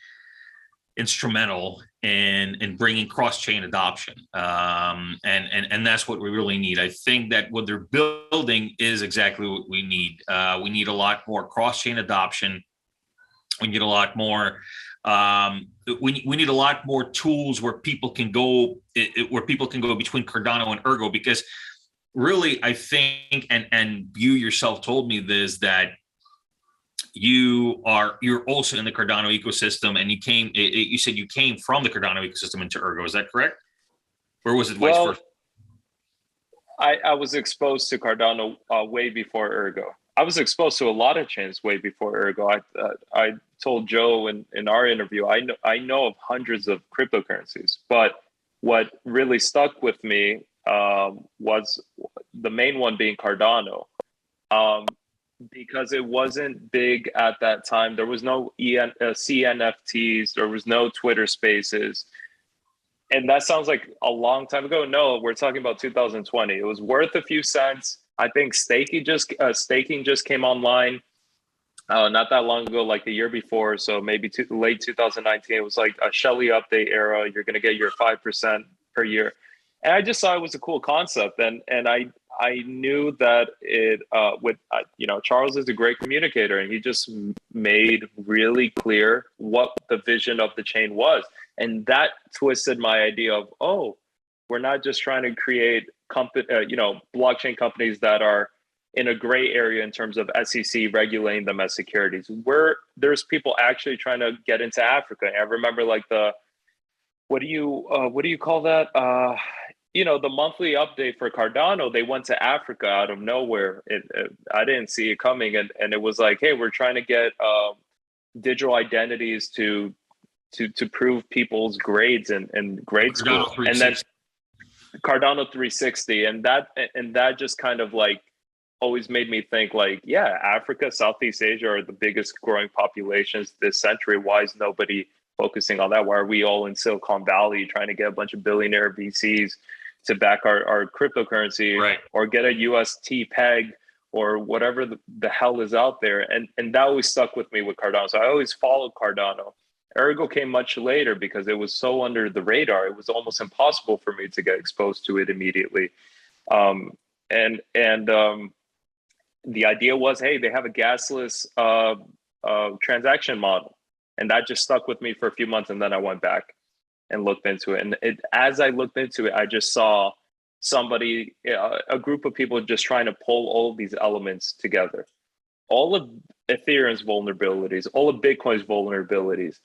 instrumental in bringing cross-chain adoption, and that's what we really need. I think that what they're building is exactly what we need. We need a lot more cross-chain adoption. We need a lot more. We need a lot more tools where people can go between Cardano and Ergo, because really, I think, and you yourself told me this, that you're also in the Cardano ecosystem, and you said you came from the Cardano ecosystem into Ergo. Is that correct? Or was it vice versa? I was exposed to Cardano way before Ergo. I was exposed to a lot of chains way before Ergo. I told Joe in our interview, I know of hundreds of cryptocurrencies, but what really stuck with me was the main one being Cardano, because it wasn't big at that time. There was no CNFTs, there was no Twitter Spaces. And that sounds like a long time ago. No, we're talking about 2020. It was worth a few cents. I think staking just came online not that long ago, like the year before. So maybe late 2019. It was like a Shelly update era. You're going to get your 5% per year. And I just thought it was a cool concept. And I knew that Charles is a great communicator, and he just made really clear what the vision of the chain was. And that twisted my idea of, oh, we're not just trying to create blockchain companies that are in a gray area in terms of SEC regulating them as securities. Where there's people actually trying to get into Africa. I remember like what do you call that? The monthly update for Cardano, they went to Africa out of nowhere. I didn't see it coming, and it was like, hey, we're trying to get digital identities to prove people's grades and grade school, and then Cardano 360, and that just kind of like always made me think like, yeah, Africa, Southeast Asia are the biggest growing populations this century. Why is nobody focusing on that? Why are we all in Silicon Valley trying to get a bunch of billionaire VCs to back our cryptocurrency, right, or get a UST peg or whatever the hell is out there? And that always stuck with me with Cardano. So I always followed Cardano. Ergo came much later because it was so under the radar. It was almost impossible for me to get exposed to it immediately. The idea was, hey, they have a gasless transaction model. And that just stuck with me for a few months. And then I went back and looked into it. And as I looked into it, I just saw a group of people just trying to pull all of these elements together. All of Ethereum's vulnerabilities, all of Bitcoin's vulnerabilities,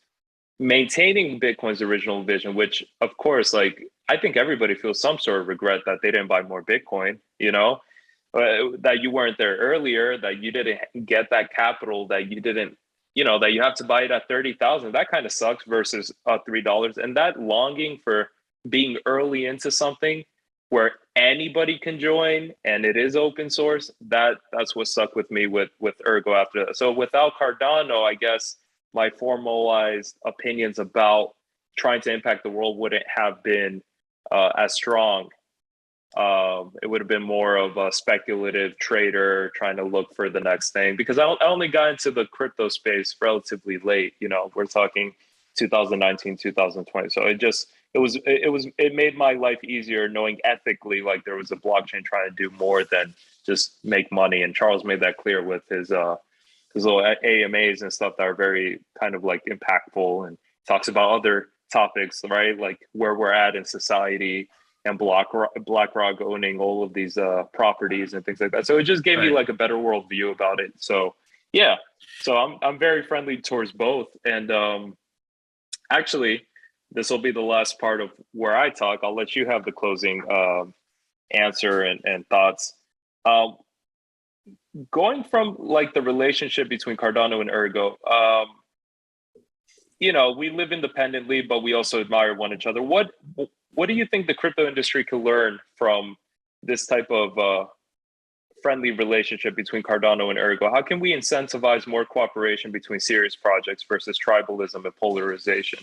maintaining Bitcoin's original vision, which of course, like, I think everybody feels some sort of regret that they didn't buy more Bitcoin, that you weren't there earlier, that you didn't get that capital, that you didn't, that you have to buy it at 30,000. That kind of sucks versus $3. And that longing for being early into something where anybody can join and it is open source, that's what stuck with me with Ergo after that. So without Cardano, I guess my formalized opinions about trying to impact the world wouldn't have been as strong. It would have been more of a speculative trader trying to look for the next thing, because I only got into the crypto space relatively late. We're talking 2019, 2020. So it made my life easier knowing ethically, like, there was a blockchain trying to do more than just make money. And Charles made that clear with his little AMAs and stuff that are very kind of like impactful, and talks about other topics, right? Like where we're at in society, and BlackRock owning all of these properties and things like that. So it just gave me like a better worldview about it. So yeah, so I'm very friendly towards both. And actually, this will be the last part of where I talk. I'll let you have the closing answer and thoughts. Going from like the relationship between Cardano and Ergo, we live independently, but we also admire one each other. What do you think the crypto industry could learn from this type of friendly relationship between Cardano and Ergo? How can we incentivize more cooperation between serious projects versus tribalism and polarization?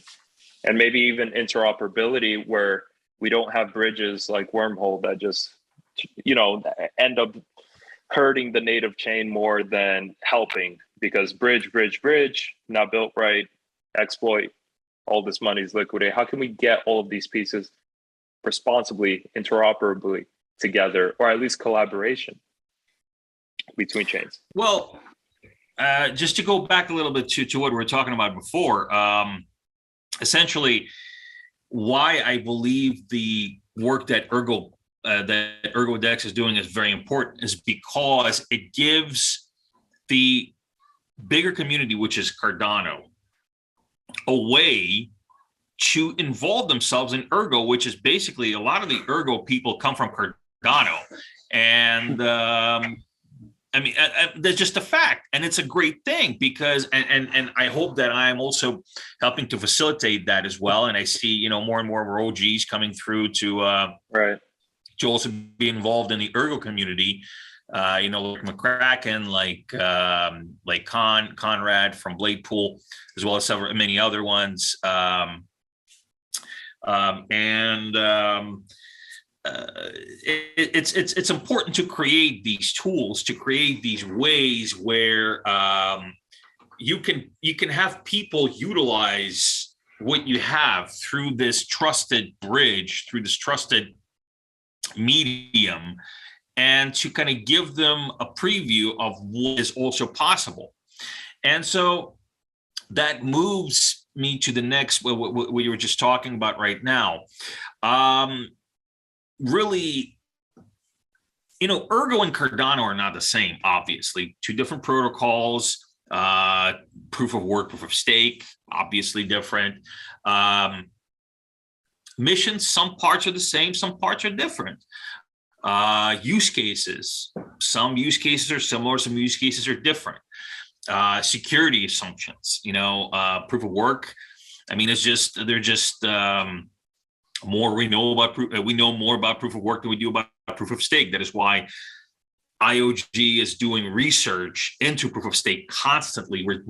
And maybe even interoperability, where we don't have bridges like Wormhole that just, end up hurting the native chain more than helping, because bridge, not built right, exploit, all this money is liquidated. How can we get all of these pieces responsibly, interoperably together, or at least collaboration between chains? Well, just to go back a little bit to what we were talking about before, essentially why I believe the work that ErgoDEX is doing is very important is because it gives the bigger community, which is Cardano, a way to involve themselves in Ergo, which is basically a lot of the Ergo people come from Cardano. And that's just a fact. And it's a great thing because, and I hope that I'm also helping to facilitate that as well. And I see, more and more of our OGs coming through to also be involved in the Ergo community. Like McCracken, like Conrad from Bladepool, as well as many other ones. It's important to create these tools, to create these ways where you can have people utilize what you have through this trusted bridge, through this trusted medium, and to kind of give them a preview of what is also possible. And so that moves me to the next, what you were just talking about right now. Really, Ergo and Cardano are not the same, obviously. Two different protocols, proof of work, proof of stake, obviously different. Missions, some parts are the same, some parts are different. Use cases, some use cases are similar, some use cases are different. Security assumptions, proof of work. I mean, they're just more we know about we know more about proof of work than we do about proof of stake. That is why IOHK is doing research into proof of stake constantly. We're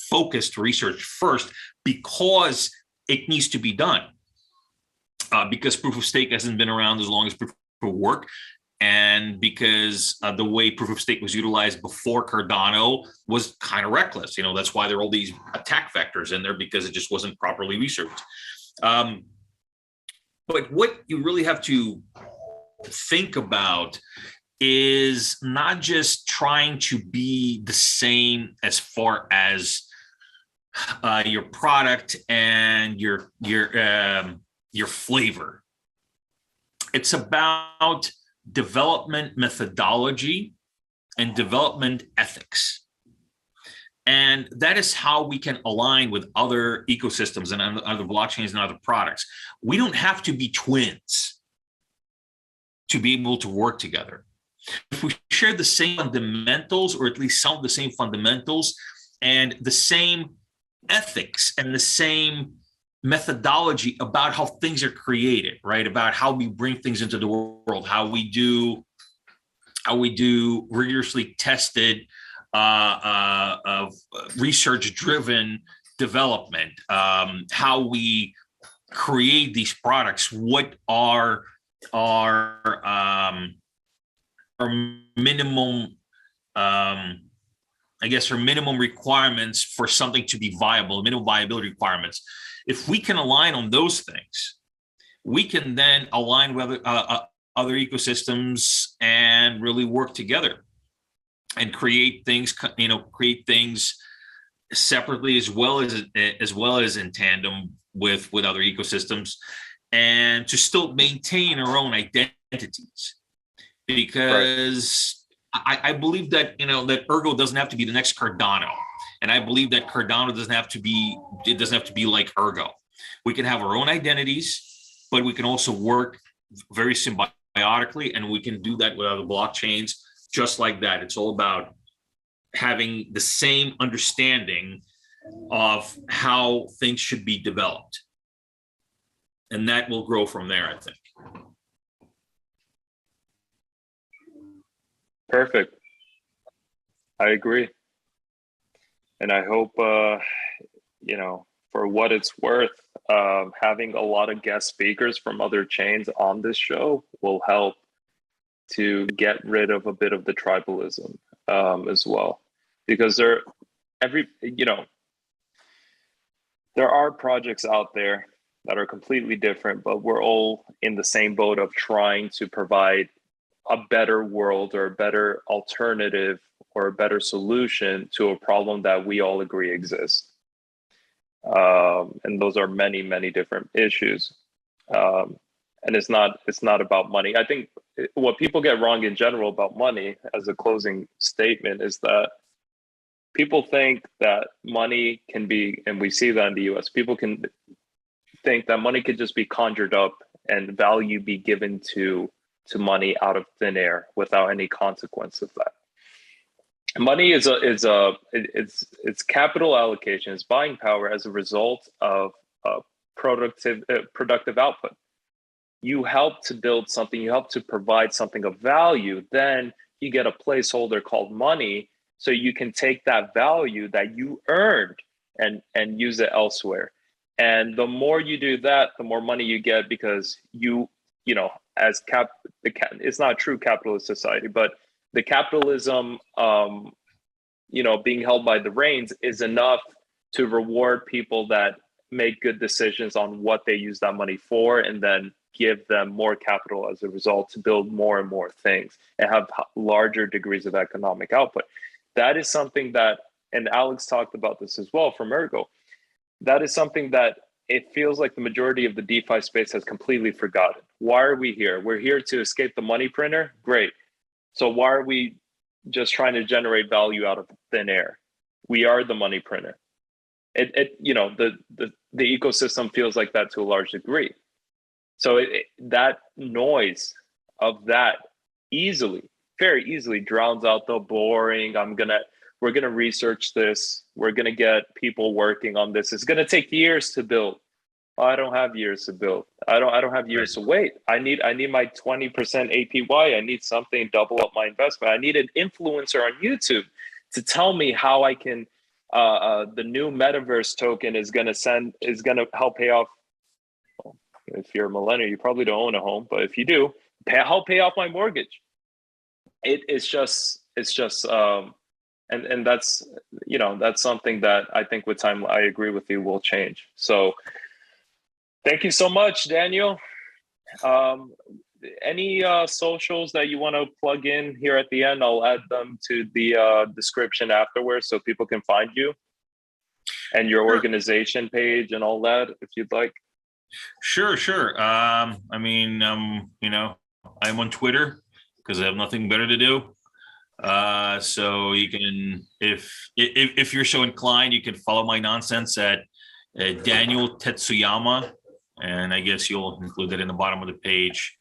focused research first because it needs to be done. Because proof of stake hasn't been around as long as proof of work, and because the way proof of stake was utilized before Cardano was kind of reckless. That's why there are all these attack vectors in there, because it just wasn't properly researched. But what you really have to think about is not just trying to be the same as far as your product and your flavor. It's about development methodology and development ethics. And that is how we can align with other ecosystems and other blockchains and other products. We don't have to be twins to be able to work together. If we share the same fundamentals, or at least some of the same fundamentals, and the same ethics and the same methodology about how things are created, right? About how we bring things into the world, how we do rigorously tested, research-driven development, how we create these products, what are our minimum, our minimum requirements for something to be viable, minimum viability requirements. If we can align on those things, we can then align with other ecosystems and really work together and create things, separately as well as in tandem with other ecosystems, and to still maintain our own identities. Because I believe that that Ergo doesn't have to be the next Cardano, and I believe that Cardano doesn't have to be like Ergo. We can have our own identities, but we can also work very symbiotically, and we can do that with other blockchains. Just like that, it's all about having the same understanding of how things should be developed. And that will grow from there, I think. Perfect. I agree. And I hope, for what it's worth, having a lot of guest speakers from other chains on this show will help to get rid of a bit of the tribalism as well, because there are projects out there that are completely different, but we're all in the same boat of trying to provide a better world or a better alternative or a better solution to a problem that we all agree exists. And those are many, many different issues. And it's not about money. I think what people get wrong in general about money, as a closing statement, is that people think that money can be, and we see that in the US, people can think that money could just be conjured up and value be given to money out of thin air without any consequence of that. Money is capital allocation, it's buying power as a result of productive output. You help to build something, you help to provide something of value, then you get a placeholder called money, so you can take that value that you earned and use it elsewhere. And the more you do that, the more money you get, because it's not a true capitalist society, but the capitalism, being held by the reins is enough to reward people that make good decisions on what they use that money for, and then give them more capital as a result to build more and more things and have larger degrees of economic output. That is something that, and Alex talked about this as well from Ergo, that is something that it feels like the majority of the DeFi space has completely forgotten. Why are we here? We're here to escape the money printer. Great. So why are we just trying to generate value out of thin air? We are the money printer. The ecosystem feels like that to a large degree. So that noise of that very easily drowns out the boring. We're gonna research this. We're gonna get people working on this. It's gonna take years to build. Oh, I don't have years to build. I don't have years to wait. I need my 20% APY. I need something double up my investment. I need an influencer on YouTube to tell me how I can. The new metaverse token is gonna help pay off. If you're a millennial, you probably don't own a home, but if you do, help pay off my mortgage. It's just and that's that's something that I think with time, I agree with you, will change. So thank you so much, Daniel. Any socials that you want to plug in here at the end? I'll add them to the description afterwards so people can find you and your organization page and all that if you'd like. Sure. I mean, I'm on Twitter because I have nothing better to do. So you can, if you're so inclined, you can follow my nonsense at Daniel Tetsuyama, and I guess you'll include that in the bottom of the page.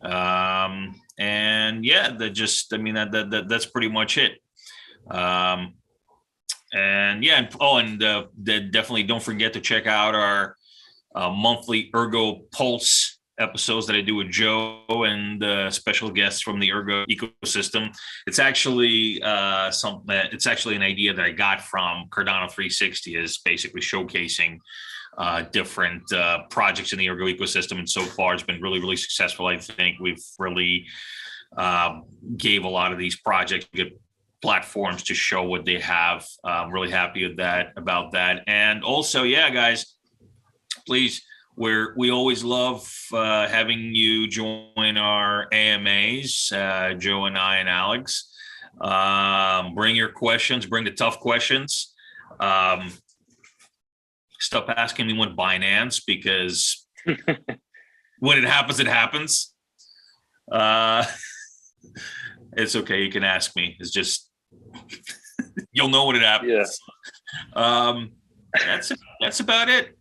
And yeah, that's pretty much it. And yeah, definitely don't forget to check out our monthly Ergo Pulse episodes that I do with Joe and special guests from the Ergo ecosystem. It's actually it's actually an idea that I got from Cardano 360, is basically showcasing different projects in the Ergo ecosystem, and so far it's been really, really successful. I think we've really gave a lot of these projects good platforms to show what they have. I'm really happy with about that. And also, yeah, guys, please, we always love having you join our AMAs, Joe and I and Alex. Bring your questions, bring the tough questions. Stop asking me what Binance, because when it happens, it happens. It's okay. You can ask me. It's just, you'll know when it happens. Yeah. That's about it.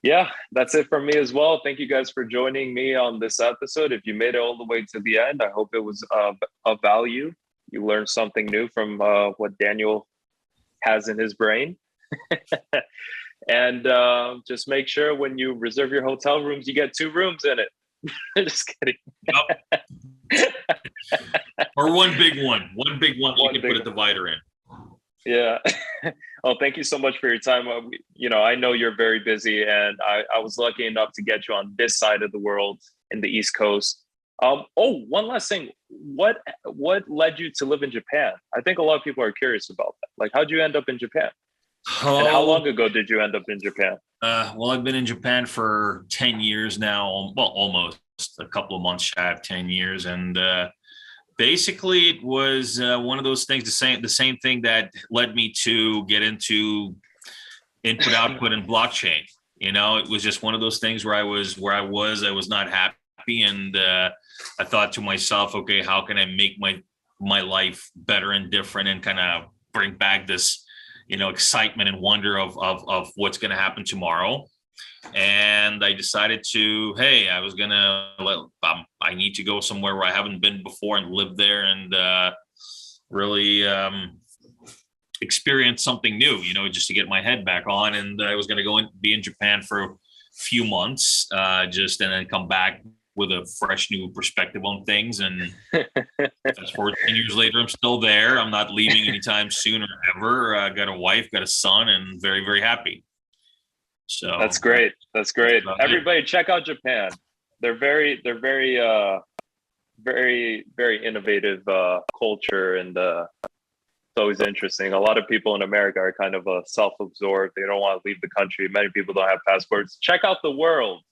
Yeah, that's it from me as well. Thank you guys for joining me on this episode. If you made it all the way to the end, I hope it was of value. You learned something new from what Daniel has in his brain. And just make sure when you reserve your hotel rooms, you get 2 rooms in it. Just kidding. Yep. Or one big one. One big one you can put a divider in. Yeah. Well, thank you so much for your time. I know you're very busy, and I was lucky enough to get you on this side of the world in the East Coast. One last thing. What led you to live in Japan? I think a lot of people are curious about that. Like, how'd you end up in Japan? And how long ago did you end up in Japan? Well, I've been in Japan for 10 years now. Well, almost a couple of months shy of 10 years. And basically, it was one of those things, the same thing that led me to get into input, output, and blockchain. It was just one of those things where I was not happy. And I thought to myself, okay, how can I make my life better and different, and kind of bring back this, excitement and wonder of what's going to happen tomorrow. And I decided to, I need to go somewhere where I haven't been before and live there, and really experience something new, just to get my head back on. And I was going to go and be in Japan for a few months, and then come back with a fresh new perspective on things. And fast forward 10 years later, I'm still there. I'm not leaving anytime soon or ever. I got a wife, got a son, and very, very happy. So that's great. That's great. Everybody, check out Japan. They're very, very, very innovative culture, and it's always interesting. A lot of people in America are kind of self-absorbed. They don't want to leave the country. Many people don't have passports. Check out the world.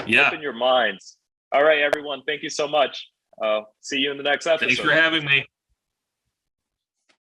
Yeah. Open your minds. All right, everyone. Thank you so much. See you in the next episode. Thanks for having me.